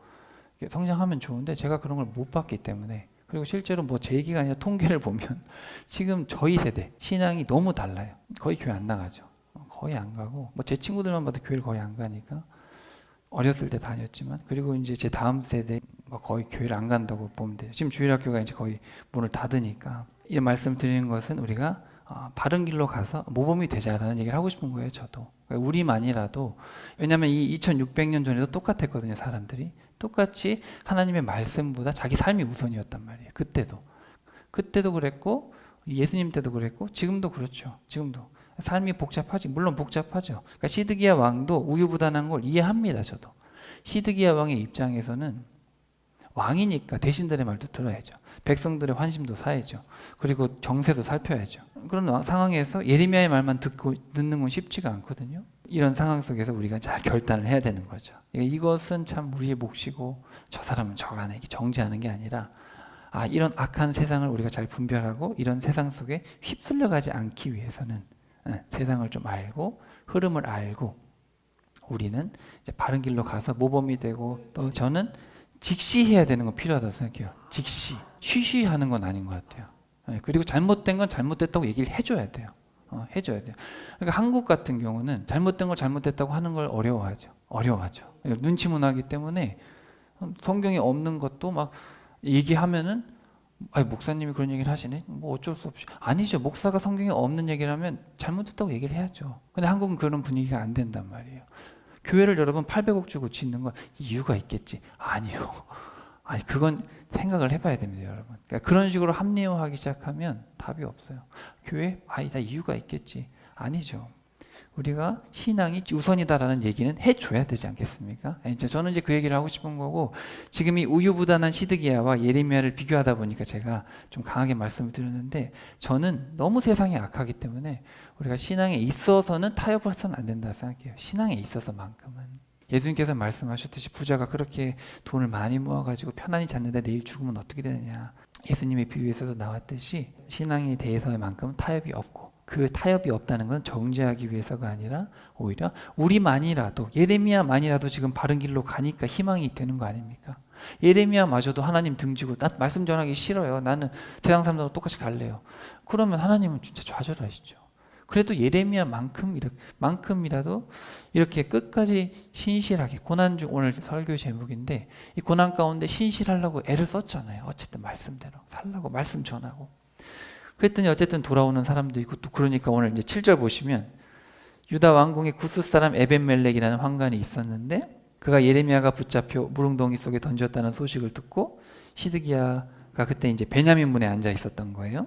성장하면 좋은데 제가 그런 걸 못 봤기 때문에 그리고 실제로 뭐 제 얘기가 아니라 통계를 보면 지금 저희 세대 신앙이 너무 달라요. 거의 교회 안 나가죠. 거의 안 가고 뭐 제 친구들만 봐도 교회를 거의 안 가니까 어렸을 때 다녔지만 그리고 이제 제 다음 세대 뭐 거의 교회를 안 간다고 보면 돼요. 지금 주일학교가 이제 거의 문을 닫으니까 이 말씀 드리는 것은 우리가 바른 길로 가서 모범이 되자라는 얘기를 하고 싶은 거예요. 저도 우리만이라도 왜냐하면 이 2600년 전에도 똑같았거든요. 사람들이 똑같이 하나님의 말씀보다 자기 삶이 우선이었단 말이에요. 그때도 그랬고 예수님 때도 그랬고 지금도 그렇죠. 지금도 삶이 복잡하지. 물론 복잡하죠. 그러니까 시드기야 왕도 우유부단한 걸 이해합니다. 저도 시드기야 왕의 입장에서는 왕이니까 대신들의 말도 들어야죠. 백성들의 환심도 사야죠. 그리고 정세도 살펴야죠. 그런 상황에서 예레미야의 말만 듣는 건 쉽지가 않거든요. 이런 상황 속에서 우리가 잘 결단을 해야 되는 거죠. 이것은 참 우리의 몫이고 저 사람은 저간에 정죄하는 게 아니라 이런 악한 세상을 우리가 잘 분별하고 이런 세상 속에 휩쓸려가지 않기 위해서는 세상을 좀 알고 흐름을 알고 우리는 이제 바른 길로 가서 모범이 되고 또 저는 직시해야 되는 건 필요하다고 생각해요. 직시. 쉬쉬하는 건 아닌 것 같아요. 그리고 잘못된 건 잘못됐다고 얘기를 해줘야 돼요. 해줘야 돼요. 그러니까 한국 같은 경우는 잘못된 걸 잘못됐다고 하는 걸 어려워하죠. 눈치 문화이기 때문에 성경에 없는 것도 막 얘기하면은 목사님이 그런 얘기를 하시네? 뭐 어쩔 수 없이. 아니죠. 목사가 성경에 없는 얘기를 하면 잘못됐다고 얘기를 해야죠. 근데 한국은 그런 분위기가 안 된단 말이에요. 교회를 여러분 800억 주고 짓는 건 이유가 있겠지. 아니요. 그건 생각을 해봐야 됩니다, 여러분. 그러니까 그런 식으로 합리화하기 시작하면 답이 없어요. 교회? 다 이유가 있겠지. 아니죠. 우리가 신앙이 우선이다라는 얘기는 해줘야 되지 않겠습니까? 저는 이제 그 얘기를 하고 싶은 거고, 지금 이 우유부단한 시드기야와 예레미야를 비교하다 보니까 제가 좀 강하게 말씀을 드렸는데, 저는 너무 세상이 악하기 때문에 우리가 신앙에 있어서는 타협을 해서는 안 된다고 생각해요. 신앙에 있어서만큼은. 예수님께서 말씀하셨듯이 부자가 그렇게 돈을 많이 모아가지고 편안히 잤는데 내일 죽으면 어떻게 되느냐. 예수님의 비유에서도 나왔듯이 신앙에 대해서만큼은 타협이 없고, 그 타협이 없다는 건 정죄하기 위해서가 아니라 오히려 우리만이라도, 예레미야만이라도 지금 바른 길로 가니까 희망이 되는 거 아닙니까? 예레미야마저도 하나님 등지고 난 말씀 전하기 싫어요. 나는 세상 사람들하고 똑같이 갈래요. 그러면 하나님은 진짜 좌절하시죠. 그래도 예레미야만큼이라도 이렇게 끝까지 신실하게, 고난 중, 오늘 설교 제목인데 이 고난 가운데 신실하려고 애를 썼잖아요. 어쨌든 말씀대로 살라고, 말씀 전하고. 그랬더니 어쨌든 돌아오는 사람도 있고, 또 그러니까 오늘 이제 7절 보시면 유다 왕궁에 구스 사람 에벤멜렉이라는 황관이 있었는데 그가 예레미야가 붙잡혀 무릉덩이 속에 던졌다는 소식을 듣고, 시드기야가 그때 이제 베냐민 문에 앉아 있었던 거예요.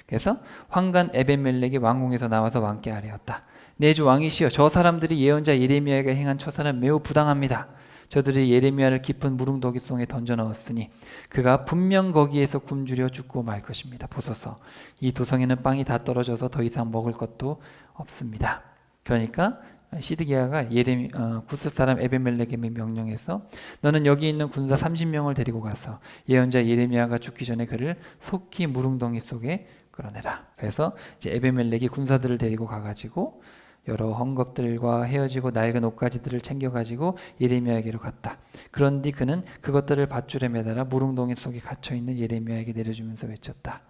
그래서 황관 에벤멜렉이 왕궁에서 나와서 왕께 아뢰었다. 내 주 왕이시여, 저 사람들이 예언자 예레미야가 행한 처사는 매우 부당합니다. 저들이 예레미야를 깊은 무릉덩이 속에 던져 넣었으니 그가 분명 거기에서 굶주려 죽고 말 것입니다. 보소서, 이 도성에는 빵이 다 떨어져서 더 이상 먹을 것도 없습니다. 그러니까 시드기야가 구스 사람 에벤멜렉에게 명령해서 너는 여기 있는 군사 30명을 데리고 가서 예언자 예레미야가 죽기 전에 그를 속히 무릉덩이 속에 끌어내라. 그래서 이제 에벤멜렉이 군사들을 데리고 가가지고 여러 헝겊들과 헤어지고 낡은 옷가지들을 챙겨가지고 예레미야에게로 갔다. 그런 뒤 그는 그것들을 밧줄에 매달아 무릉덩이 속에 갇혀있는 예레미야에게 내려주면서 외쳤다.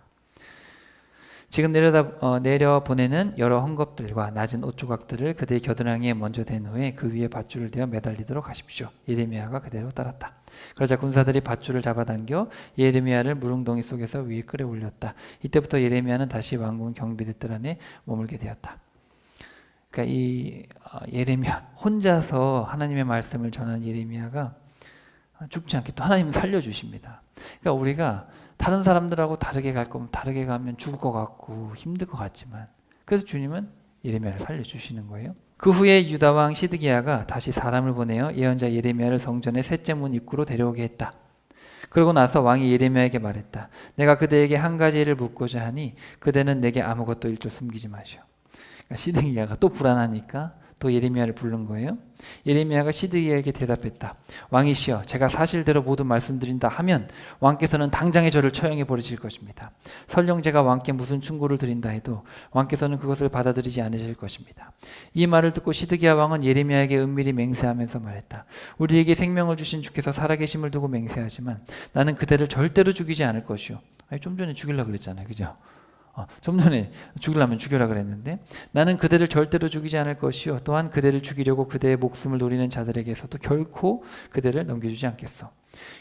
지금 내려보내는 여러 헝겊들과 낮은 옷 조각들을 그대의 겨드랑이에 먼저 댄 후에 그 위에 밧줄을 대어 매달리도록 하십시오. 예레미야가 그대로 따랐다. 그러자 군사들이 밧줄을 잡아당겨 예레미야를 무릉덩이 속에서 위에 끌어올렸다. 이때부터 예레미야는 다시 왕궁 경비대 뜰 안에 머물게 되었다. 그러니까 이 예레미야 혼자서 하나님의 말씀을 전하는 예레미야가 죽지 않게 또 하나님은 살려주십니다. 그러니까 우리가 다른 사람들하고 다르게 갈 거면 다르게 가면 죽을 것 같고 힘들 것 같지만, 그래서 주님은 예레미야를 살려주시는 거예요. 그 후에 유다왕 시드기야가 다시 사람을 보내어 예언자 예레미야를 성전의 셋째 문 입구로 데려오게 했다. 그러고 나서 왕이 예레미야에게 말했다. 내가 그대에게 한 가지 일을 묻고자 하니 그대는 내게 아무것도 일절 숨기지 마시오. 시드기야가 또 불안하니까 또 예레미야를 부른 거예요. 예레미야가 시드기야에게 대답했다. 왕이시여, 제가 사실대로 모두 말씀드린다 하면 왕께서는 당장에 저를 처형해 버리실 것입니다. 설령 제가 왕께 무슨 충고를 드린다 해도 왕께서는 그것을 받아들이지 않으실 것입니다. 이 말을 듣고 시드기야 왕은 예레미야에게 은밀히 맹세하면서 말했다. 우리에게 생명을 주신 주께서 살아계심을 두고 맹세하지만 나는 그대를 절대로 죽이지 않을 것이오. 좀 전에 죽이려고 그랬잖아요, 그죠? 좀 전에 죽이려면 죽여라 그랬는데, 나는 그대를 절대로 죽이지 않을 것이요 또한 그대를 죽이려고 그대의 목숨을 노리는 자들에게서도 결코 그대를 넘겨주지 않겠소.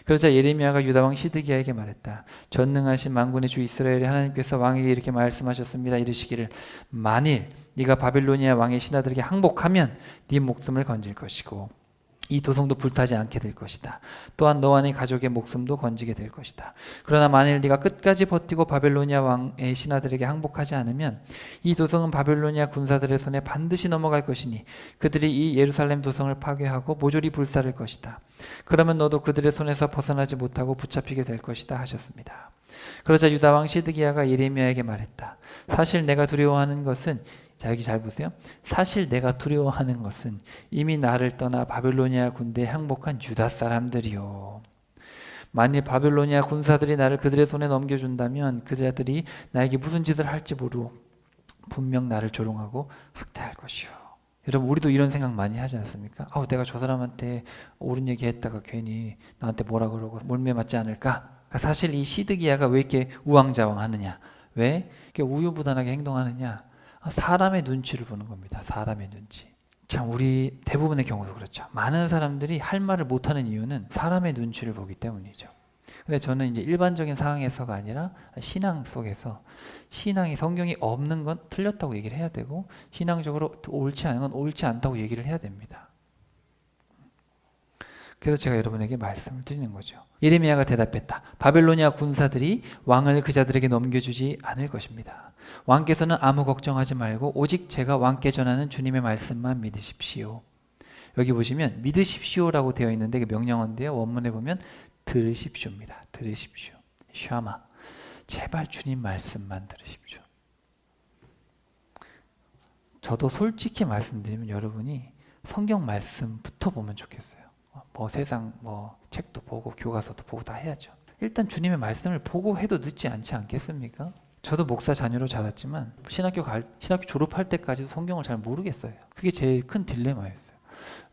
그러자 예레미야가 유다왕 시드기야에게 말했다. 전능하신 만군의 주 이스라엘의 하나님께서 왕에게 이렇게 말씀하셨습니다. 이르시기를 만일 네가 바빌로니아 왕의 신하들에게 항복하면 네 목숨을 건질 것이고 이 도성도 불타지 않게 될 것이다. 또한 너와 네 가족의 목숨도 건지게 될 것이다. 그러나 만일 네가 끝까지 버티고 바벨로니아 왕의 신하들에게 항복하지 않으면 이 도성은 바벨로니아 군사들의 손에 반드시 넘어갈 것이니 그들이 이 예루살렘 도성을 파괴하고 모조리 불사를 것이다. 그러면 너도 그들의 손에서 벗어나지 못하고 붙잡히게 될 것이다 하셨습니다. 그러자 유다 왕 시드기야가 예레미야에게 말했다. 사실 내가 두려워하는 것은, 자 여기 잘 보세요. 사실 내가 두려워하는 것은 이미 나를 떠나 바벨로니아 군대에 항복한 유다 사람들이요. 만일 바벨로니아 군사들이 나를 그들의 손에 넘겨준다면 그자들이 나에게 무슨 짓을 할지 모르고 분명 나를 조롱하고 학대할 것이요. 여러분 우리도 이런 생각 많이 하지 않습니까? 내가 저 사람한테 옳은 얘기 했다가 괜히 나한테 뭐라 그러고 몰매 맞지 않을까? 사실 이 시드기야가 왜 이렇게 우왕좌왕하느냐? 왜 이렇게 우유부단하게 행동하느냐? 사람의 눈치를 보는 겁니다. 사람의 눈치. 참 우리 대부분의 경우도 그렇죠. 많은 사람들이 할 말을 못하는 이유는 사람의 눈치를 보기 때문이죠. 근데 저는 이제 일반적인 상황에서가 아니라 신앙 속에서 신앙이 성경이 없는 건 틀렸다고 얘기를 해야 되고 신앙적으로 옳지 않은 건 옳지 않다고 얘기를 해야 됩니다. 그래서 제가 여러분에게 말씀을 드리는 거죠. 예레미야가 대답했다. 바벨로니아 군사들이 왕을 그자들에게 넘겨주지 않을 것입니다. 왕께서는 아무 걱정하지 말고 오직 제가 왕께 전하는 주님의 말씀만 믿으십시오. 여기 보시면 믿으십시오라고 되어 있는데 그 명령어인데요. 원문에 보면 들으십시오입니다. 들으십시오. 샤마. 제발 주님 말씀만 들으십시오. 저도 솔직히 말씀드리면 여러분이 성경 말씀부터 보면 좋겠어요. 세상 책도 보고 교과서도 보고 다 해야죠. 일단 주님의 말씀을 보고 해도 늦지 않지 않겠습니까? 저도 목사 자녀로 자랐지만 신학교 졸업할 때까지도 성경을 잘 모르겠어요. 그게 제일 큰 딜레마였어요.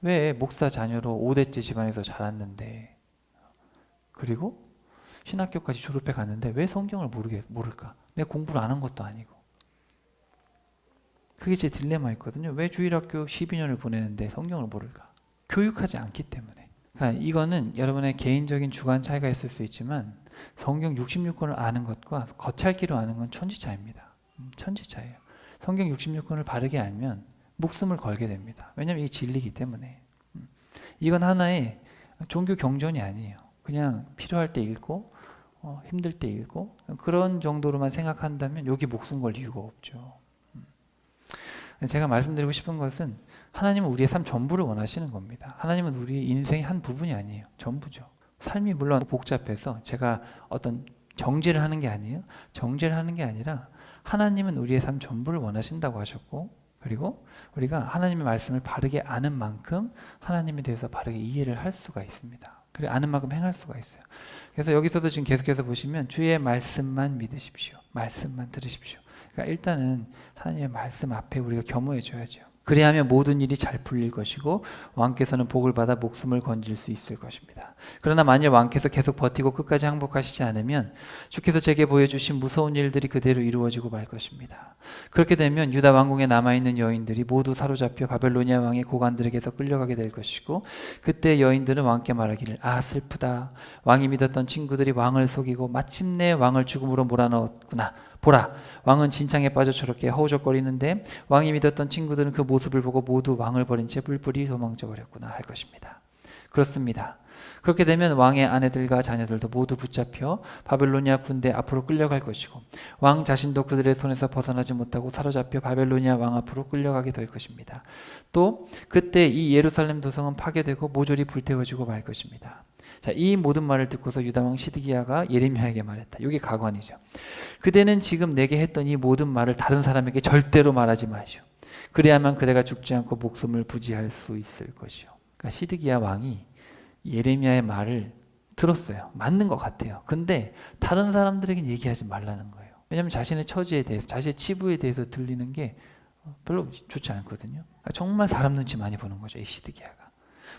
왜 목사 자녀로 5대째 집안에서 자랐는데 그리고 신학교까지 졸업해 갔는데 왜 성경을 모를까? 내가 공부를 안 한 것도 아니고. 그게 제 딜레마였거든요. 왜 주일학교 12년을 보내는데 성경을 모를까? 교육하지 않기 때문에. 그러니까 이거는 여러분의 개인적인 주관 차이가 있을 수 있지만 성경 66권을 아는 것과 겉핥기로 아는 건 천지차이입니다. 천지차이예요. 성경 66권을 바르게 알면 목숨을 걸게 됩니다. 왜냐하면 이게 진리이기 때문에. 이건 하나의 종교 경전이 아니에요. 그냥 필요할 때 읽고 힘들 때 읽고 그런 정도로만 생각한다면 여기 목숨 걸 이유가 없죠. 제가 말씀드리고 싶은 것은 하나님은 우리의 삶 전부를 원하시는 겁니다. 하나님은 우리 인생의 한 부분이 아니에요. 전부죠. 삶이 물론 복잡해서 제가 어떤 정죄를 하는 게 아니에요. 정죄를 하는 게 아니라 하나님은 우리의 삶 전부를 원하신다고 하셨고 그리고 우리가 하나님의 말씀을 바르게 아는 만큼 하나님에 대해서 바르게 이해를 할 수가 있습니다. 그리고 아는 만큼 행할 수가 있어요. 그래서 여기서도 지금 계속해서 보시면 주의 말씀만 믿으십시오. 말씀만 들으십시오. 그러니까 일단은 하나님의 말씀 앞에 우리가 겸허해 줘야죠. 그리하면 모든 일이 잘 풀릴 것이고 왕께서는 복을 받아 목숨을 건질 수 있을 것입니다. 그러나 만일 왕께서 계속 버티고 끝까지 항복하시지 않으면 주께서 제게 보여주신 무서운 일들이 그대로 이루어지고 말 것입니다. 그렇게 되면 유다 왕궁에 남아있는 여인들이 모두 사로잡혀 바벨로니아 왕의 고관들에게서 끌려가게 될 것이고 그때 여인들은 왕께 말하기를 슬프다. 왕이 믿었던 친구들이 왕을 속이고 마침내 왕을 죽음으로 몰아넣었구나. 보라, 왕은 진창에 빠져 저렇게 허우적거리는데 왕이 믿었던 친구들은 그 모습을 보고 모두 왕을 버린 채 뿔뿔이 도망쳐 버렸구나 할 것입니다. 그렇습니다. 그렇게 되면 왕의 아내들과 자녀들도 모두 붙잡혀 바벨로니아 군대 앞으로 끌려갈 것이고 왕 자신도 그들의 손에서 벗어나지 못하고 사로잡혀 바벨로니아 왕 앞으로 끌려가게 될 것입니다. 또 그때 이 예루살렘 도성은 파괴되고 모조리 불태워지고 말 것입니다. 자, 이 모든 말을 듣고서 유다왕 시드기야가 예레미야에게 말했다. 이게 가관이죠. 그대는 지금 내게 했던 이 모든 말을 다른 사람에게 절대로 말하지 마시오. 그래야만 그대가 죽지 않고 목숨을 부지할 수 있을 것이오. 그러니까 시드기야 왕이 예레미야의 말을 들었어요. 맞는 것 같아요. 근데 다른 사람들에게 얘기하지 말라는 거예요. 왜냐하면 자신의 처지에 대해서, 자신의 치부에 대해서 들리는 게 별로 좋지 않거든요. 그러니까 정말 사람 눈치 많이 보는 거죠. 이 시드기야가.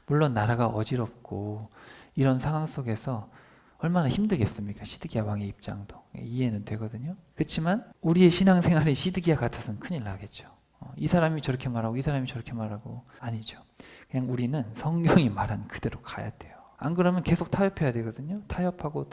물론 나라가 어지럽고 이런 상황 속에서 얼마나 힘들겠습니까? 시드기야 왕의 입장도 이해는 되거든요. 그렇지만 우리의 신앙생활이 시드기야 같아서는 큰일 나겠죠. 이 사람이 저렇게 말하고 이 사람이 저렇게 말하고 아니죠. 그냥 우리는 성경이 말한 그대로 가야 돼요. 안 그러면 계속 타협해야 되거든요. 타협하고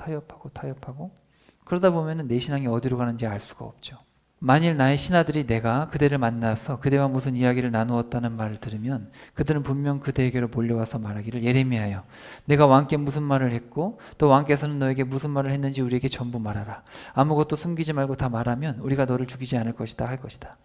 그러다 보면은 내 신앙이 어디로 가는지 알 수가 없죠. 만일 나의 신하들이 내가 그대를 만나서 그대와 무슨 이야기를 나누었다는 말을 들으면 그들은 분명 그대에게로 몰려와서 말하기를 예레미야여 내가 왕께 무슨 말을 했고 또 왕께서는 너에게 무슨 말을 했는지 우리에게 전부 말하라. 아무것도 숨기지 말고 다 말하면 우리가 너를 죽이지 않을 것이다 할 것이다.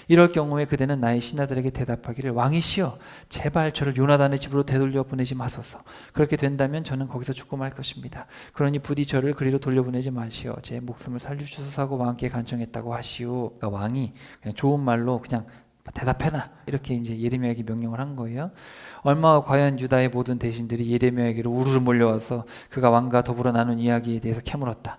이럴 경우에 그대는 나의 신하들에게 대답하기를 왕이시여 제발 저를 요나단의 집으로 되돌려 보내지 마소서. 그렇게 된다면 저는 거기서 죽고 말 것입니다. 그러니 부디 저를 그리로 돌려보내지 마시오. 제 목숨을 살려주소서 하고 왕께 간청했다고 하시오. 그러니까 왕이 그냥 좋은 말로 그냥 대답해라 이렇게 이제 예레미야에게 명령을 한 거예요. 얼마 후 과연 유다의 모든 대신들이 예레미야에게로 우르르 몰려와서 그가 왕과 더불어 나눈 이야기에 대해서 캐물었다.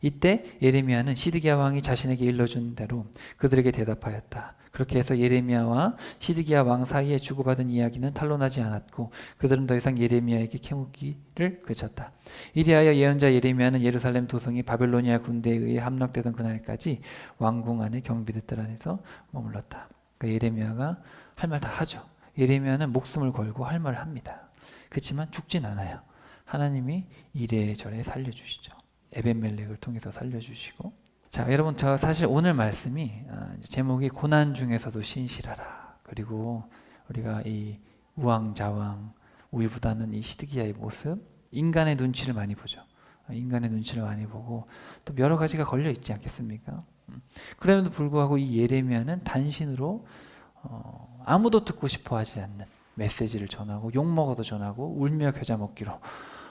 이때 예레미야는 시드기야 왕이 자신에게 일러준 대로 그들에게 대답하였다. 그렇게 해서 예레미야와 시드기야 왕 사이에 주고받은 이야기는 탄로나지 않았고 그들은 더 이상 예레미야에게 캐묻기를 그쳤다. 이리하여 예언자 예레미야는 예루살렘 도성이 바벨로니아 군대에 의해 함락되던 그날까지 왕궁 안에 경비대 뜰 안에서 머물렀다. 그러니까 예레미야가 할 말 다 하죠. 예레미야는 목숨을 걸고 할 말을 합니다. 그렇지만 죽진 않아요. 하나님이 이래저래 살려주시죠. 에벤멜렉을 통해서 살려주시고. 자, 여러분 저 사실 오늘 말씀이 제목이 고난 중에서도 신실하라. 그리고 우리가 이 우왕좌왕 우유부단한 이 시드기야의 모습, 인간의 눈치를 많이 보죠. 인간의 눈치를 많이 보고 또 여러 가지가 걸려 있지 않겠습니까? 그럼에도 불구하고 이 예레미야는 단신으로 아무도 듣고 싶어하지 않는 메시지를 전하고 욕먹어도 전하고 울며 겨자 먹기로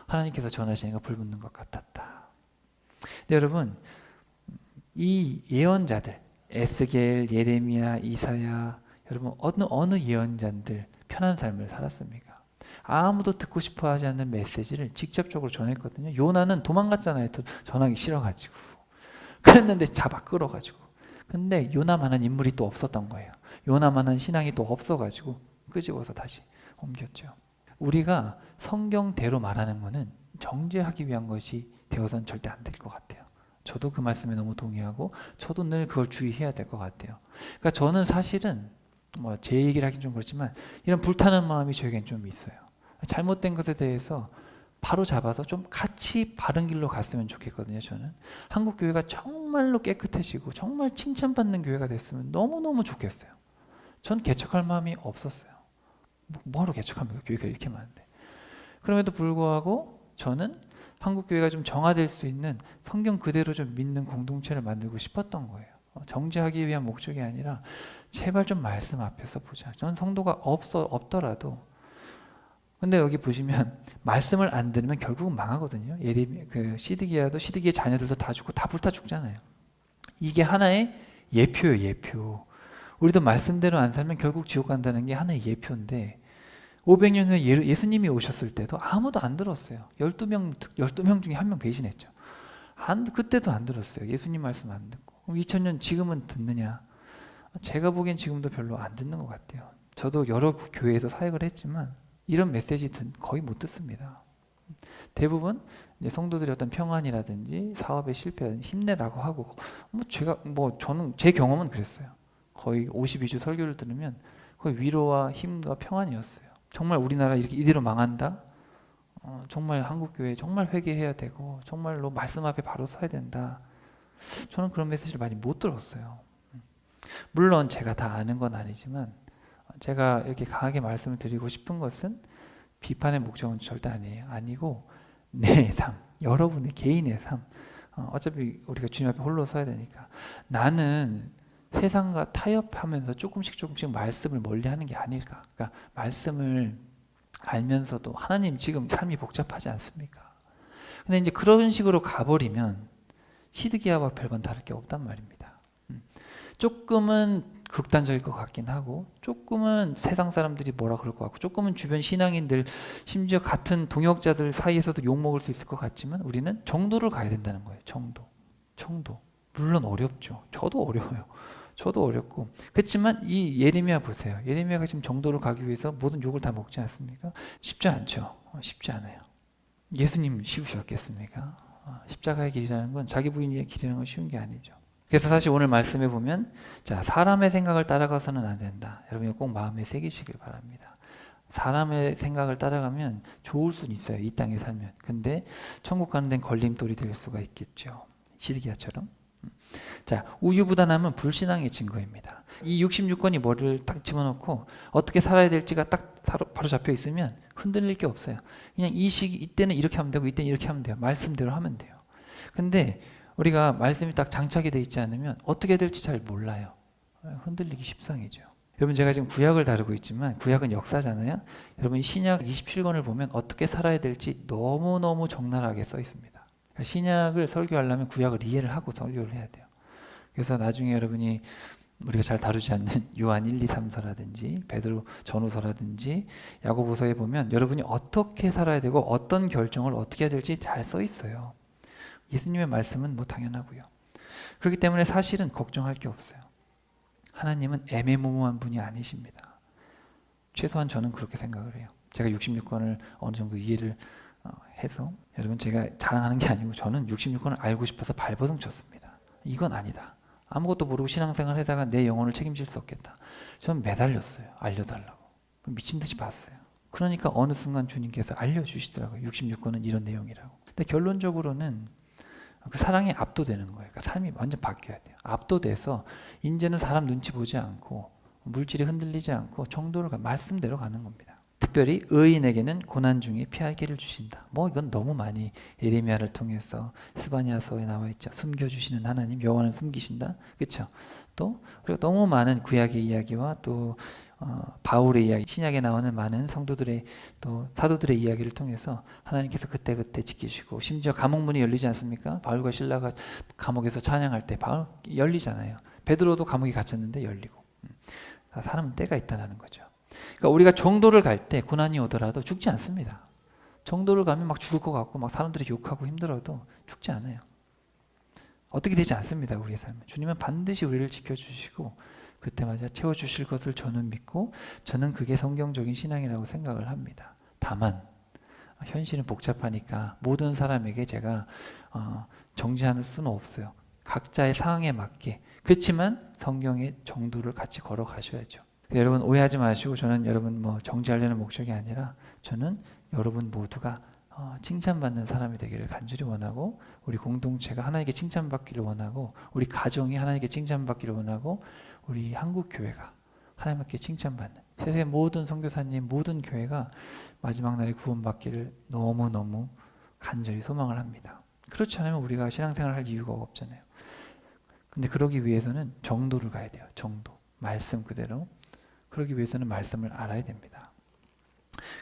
하나님께서 전하시니까 불붙는 것 같았다. 근데 여러분 이 예언자들 에스겔, 예레미야, 이사야 여러분 어느 예언자들 편한 삶을 살았습니까? 아무도 듣고 싶어하지 않는 메시지를 직접적으로 전했거든요. 요나는 도망갔잖아요. 전하기 싫어가지고. 그랬는데 잡아 끌어가지고. 근데 요나만한 인물이 또 없었던 거예요. 요나만한 신앙이 또 없어가지고 끄집어서 다시 옮겼죠. 우리가 성경대로 말하는 거는 정죄하기 위한 것이 되어서는 절대 안 될 것 같아요. 저도 그 말씀에 너무 동의하고 저도 늘 그걸 주의해야 될 것 같아요. 그러니까 저는 사실은 뭐 제 얘기를 하긴 좀 그렇지만 이런 불타는 마음이 저에겐 좀 있어요. 잘못된 것에 대해서 바로 잡아서 좀 같이 바른 길로 갔으면 좋겠거든요. 저는 한국 교회가 정말로 깨끗해지고 정말 칭찬받는 교회가 됐으면 너무너무 좋겠어요. 전 개척할 마음이 없었어요. 뭐하러 개척합니까? 교회가 이렇게 많은데. 그럼에도 불구하고 저는 한국 교회가 좀 정화될 수 있는 성경 그대로 좀 믿는 공동체를 만들고 싶었던 거예요. 정죄하기 위한 목적이 아니라 제발 좀 말씀 앞에서 보자. 저는 성도가 없더라도 근데 여기 보시면 말씀을 안 들으면 결국은 망하거든요. 그 시드기야도 시드기야 자녀들도 다 죽고 다 불타 죽잖아요. 이게 하나의 예표예요, 예표. 우리도 말씀대로 안 살면 결국 지옥 간다는 게 하나의 예표인데 500년 후에 예수님이 오셨을 때도 아무도 안 들었어요. 12명 중에 한 명 배신했죠. 그때도 안 들었어요. 예수님 말씀 안 듣고. 그럼 2000년 지금은 듣느냐? 제가 보기엔 지금도 별로 안 듣는 것 같아요. 저도 여러 교회에서 사역을 했지만 이런 메시지 거의 못 듣습니다. 대부분 이제 성도들의 어떤 평안이라든지 사업의 실패라든지 힘내라고 하고 저는 제 경험은 그랬어요. 거의 52주 설교를 들으면 거의 위로와 힘과 평안이었어요. 정말 우리나라 이렇게 이대로 망한다? 정말 한국교회 정말 회개해야 되고 정말로 말씀 앞에 바로 서야 된다. 저는 그런 메시지를 많이 못 들었어요. 물론 제가 다 아는 건 아니지만 제가 이렇게 강하게 말씀을 드리고 싶은 것은 비판의 목적은 절대 아니고 내 삶, 여러분의 개인의 삶. 어차피 우리가 주님 앞에 홀로 서야 되니까 나는 세상과 타협하면서 조금씩 말씀을 멀리하는 게 아닐까. 그러니까 말씀을 알면서도 하나님 지금 삶이 복잡하지 않습니까? 근데 이제 그런 식으로 가버리면 시드기야와 별반 다를 게 없단 말입니다. 조금은 극단적일 것 같긴 하고 조금은 세상 사람들이 뭐라 그럴 것 같고 조금은 주변 신앙인들 심지어 같은 동역자들 사이에서도 욕먹을 수 있을 것 같지만 우리는 정도를 가야 된다는 거예요. 정도. 물론 어렵죠. 저도 어려워요. 저도 어렵고 그렇지만 이 예레미야 보세요. 예레미야가 지금 정도를 가기 위해서 모든 욕을 다 먹지 않습니까? 쉽지 않죠. 쉽지 않아요. 예수님 쉬우셨겠습니까? 십자가의 길이라는 건 자기 부인의 길이라는 건 쉬운 게 아니죠. 그래서 사실 오늘 말씀에 보면 자 사람의 생각을 따라가서는 안 된다. 여러분 꼭 마음에 새기시길 바랍니다. 사람의 생각을 따라가면 좋을 수는 있어요. 이 땅에 살면. 근데 천국 가는 데는 걸림돌이 될 수가 있겠죠. 시드기야처럼. 자, 우유부단함은 불신앙의 증거입니다. 이 66권이 머리를 딱 집어넣고 어떻게 살아야 될지가 딱 바로 잡혀 있으면 흔들릴 게 없어요. 그냥 이 시기 이때는 이렇게 하면 되고 이때는 이렇게 하면 돼요. 말씀대로 하면 돼요. 근데 우리가 말씀이 딱 장착이 돼 있지 않으면 어떻게 될지 잘 몰라요. 흔들리기 십상이죠. 여러분, 제가 지금 구약을 다루고 있지만 구약은 역사잖아요. 여러분, 신약 27권을 보면 어떻게 살아야 될지 너무너무 적나라하게 써 있습니다. 신약을 설교하려면 구약을 이해를 하고 설교를 해야 돼요. 그래서 나중에 여러분이 우리가 잘 다루지 않는 요한 1, 2, 3서라든지 베드로 전후서라든지 야고보서에 보면 여러분이 어떻게 살아야 되고 어떤 결정을 어떻게 해야 될지 잘 써 있어요. 예수님의 말씀은 뭐 당연하고요. 그렇기 때문에 사실은 걱정할 게 없어요. 하나님은 애매모호한 분이 아니십니다. 최소한 저는 그렇게 생각을 해요. 제가 66권을 어느 정도 이해를 해서, 여러분, 제가 자랑하는 게 아니고 저는 66권을 알고 싶어서 발버둥 쳤습니다. 이건 아니다. 아무것도 모르고 신앙생활 하다가 내 영혼을 책임질 수 없겠다. 저는 매달렸어요. 알려달라고. 미친 듯이 봤어요. 그러니까 어느 순간 주님께서 알려주시더라고요. 66권은 이런 내용이라고. 근데 결론적으로는 그 사랑에 압도되는 거예요. 그러니까 삶이 완전 바뀌어야 돼요. 압도돼서 이제는 사람 눈치 보지 않고 물질이 흔들리지 않고 정도를 말씀대로 가는 겁니다. 특별히 의인에게는 고난 중에 피할 길을 주신다. 뭐 이건 너무 많이 예레미야를 통해서 스바냐서에 나와 있죠. 숨겨주시는 하나님, 여호와는 숨기신다. 그렇죠? 또 그리고 너무 많은 구약의 이야기와 또 바울의 이야기, 신약에 나오는 많은 성도들의 또 사도들의 이야기를 통해서 하나님께서 그때그때 지키시고, 심지어 감옥문이 열리지 않습니까? 바울과 실라가 감옥에서 찬양할 때 바울 열리잖아요. 베드로도 감옥에 갇혔는데 열리고. 사람은 때가 있다는 거죠. 그러니까 우리가 정도를 갈 때 고난이 오더라도 죽지 않습니다. 정도를 가면 막 죽을 것 같고 막 사람들이 욕하고 힘들어도 죽지 않아요. 어떻게 되지 않습니다. 우리의 삶은. 주님은 반드시 우리를 지켜주시고 그때마다 채워주실 것을 저는 믿고, 저는 그게 성경적인 신앙이라고 생각을 합니다. 다만 현실은 복잡하니까 모든 사람에게 제가 정죄할 수는 없어요. 각자의 상황에 맞게. 그렇지만 성경의 정도를 같이 걸어가셔야죠. 여러분 오해하지 마시고, 저는 여러분 뭐 정죄하려는 목적이 아니라 저는 여러분 모두가 칭찬받는 사람이 되기를 간절히 원하고, 우리 공동체가 하나님께 칭찬받기를 원하고, 우리 가정이 하나님께 칭찬받기를 원하고, 우리 한국교회가 하나님께 칭찬받는, 세상의 모든 선교사님, 모든 교회가 마지막 날에 구원받기를 너무너무 간절히 소망을 합니다. 그렇지 않으면 우리가 신앙생활을 할 이유가 없잖아요. 근데 그러기 위해서는 정도를 가야 돼요. 정도. 말씀 그대로. 그러기 위해서는 말씀을 알아야 됩니다.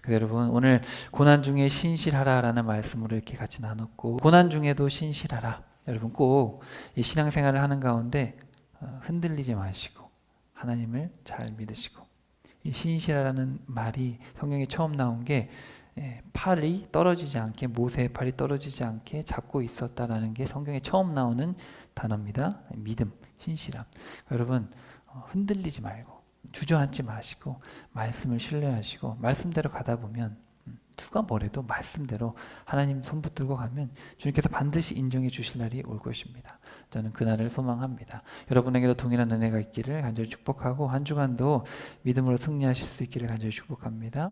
그래서 여러분, 오늘 고난 중에 신실하라라는 말씀으로 이렇게 같이 나눴고, 고난 중에도 신실하라. 여러분 꼭 이 신앙생활을 하는 가운데 흔들리지 마시고 하나님을 잘 믿으시고, 이 신실하라는 말이 성경에 처음 나온 게 팔이 떨어지지 않게, 모세의 팔이 떨어지지 않게 잡고 있었다라는 게 성경에 처음 나오는 단어입니다. 믿음, 신실함. 여러분 흔들리지 말고 주저앉지 마시고 말씀을 신뢰하시고 말씀대로 가다 보면 누가 뭐래도 말씀대로 하나님 손 붙들고 가면 주님께서 반드시 인정해 주실 날이 올 것입니다. 저는 그날을 소망합니다. 여러분에게도 동일한 은혜가 있기를 간절히 축복하고, 한 주간도 믿음으로 승리하실 수 있기를 간절히 축복합니다.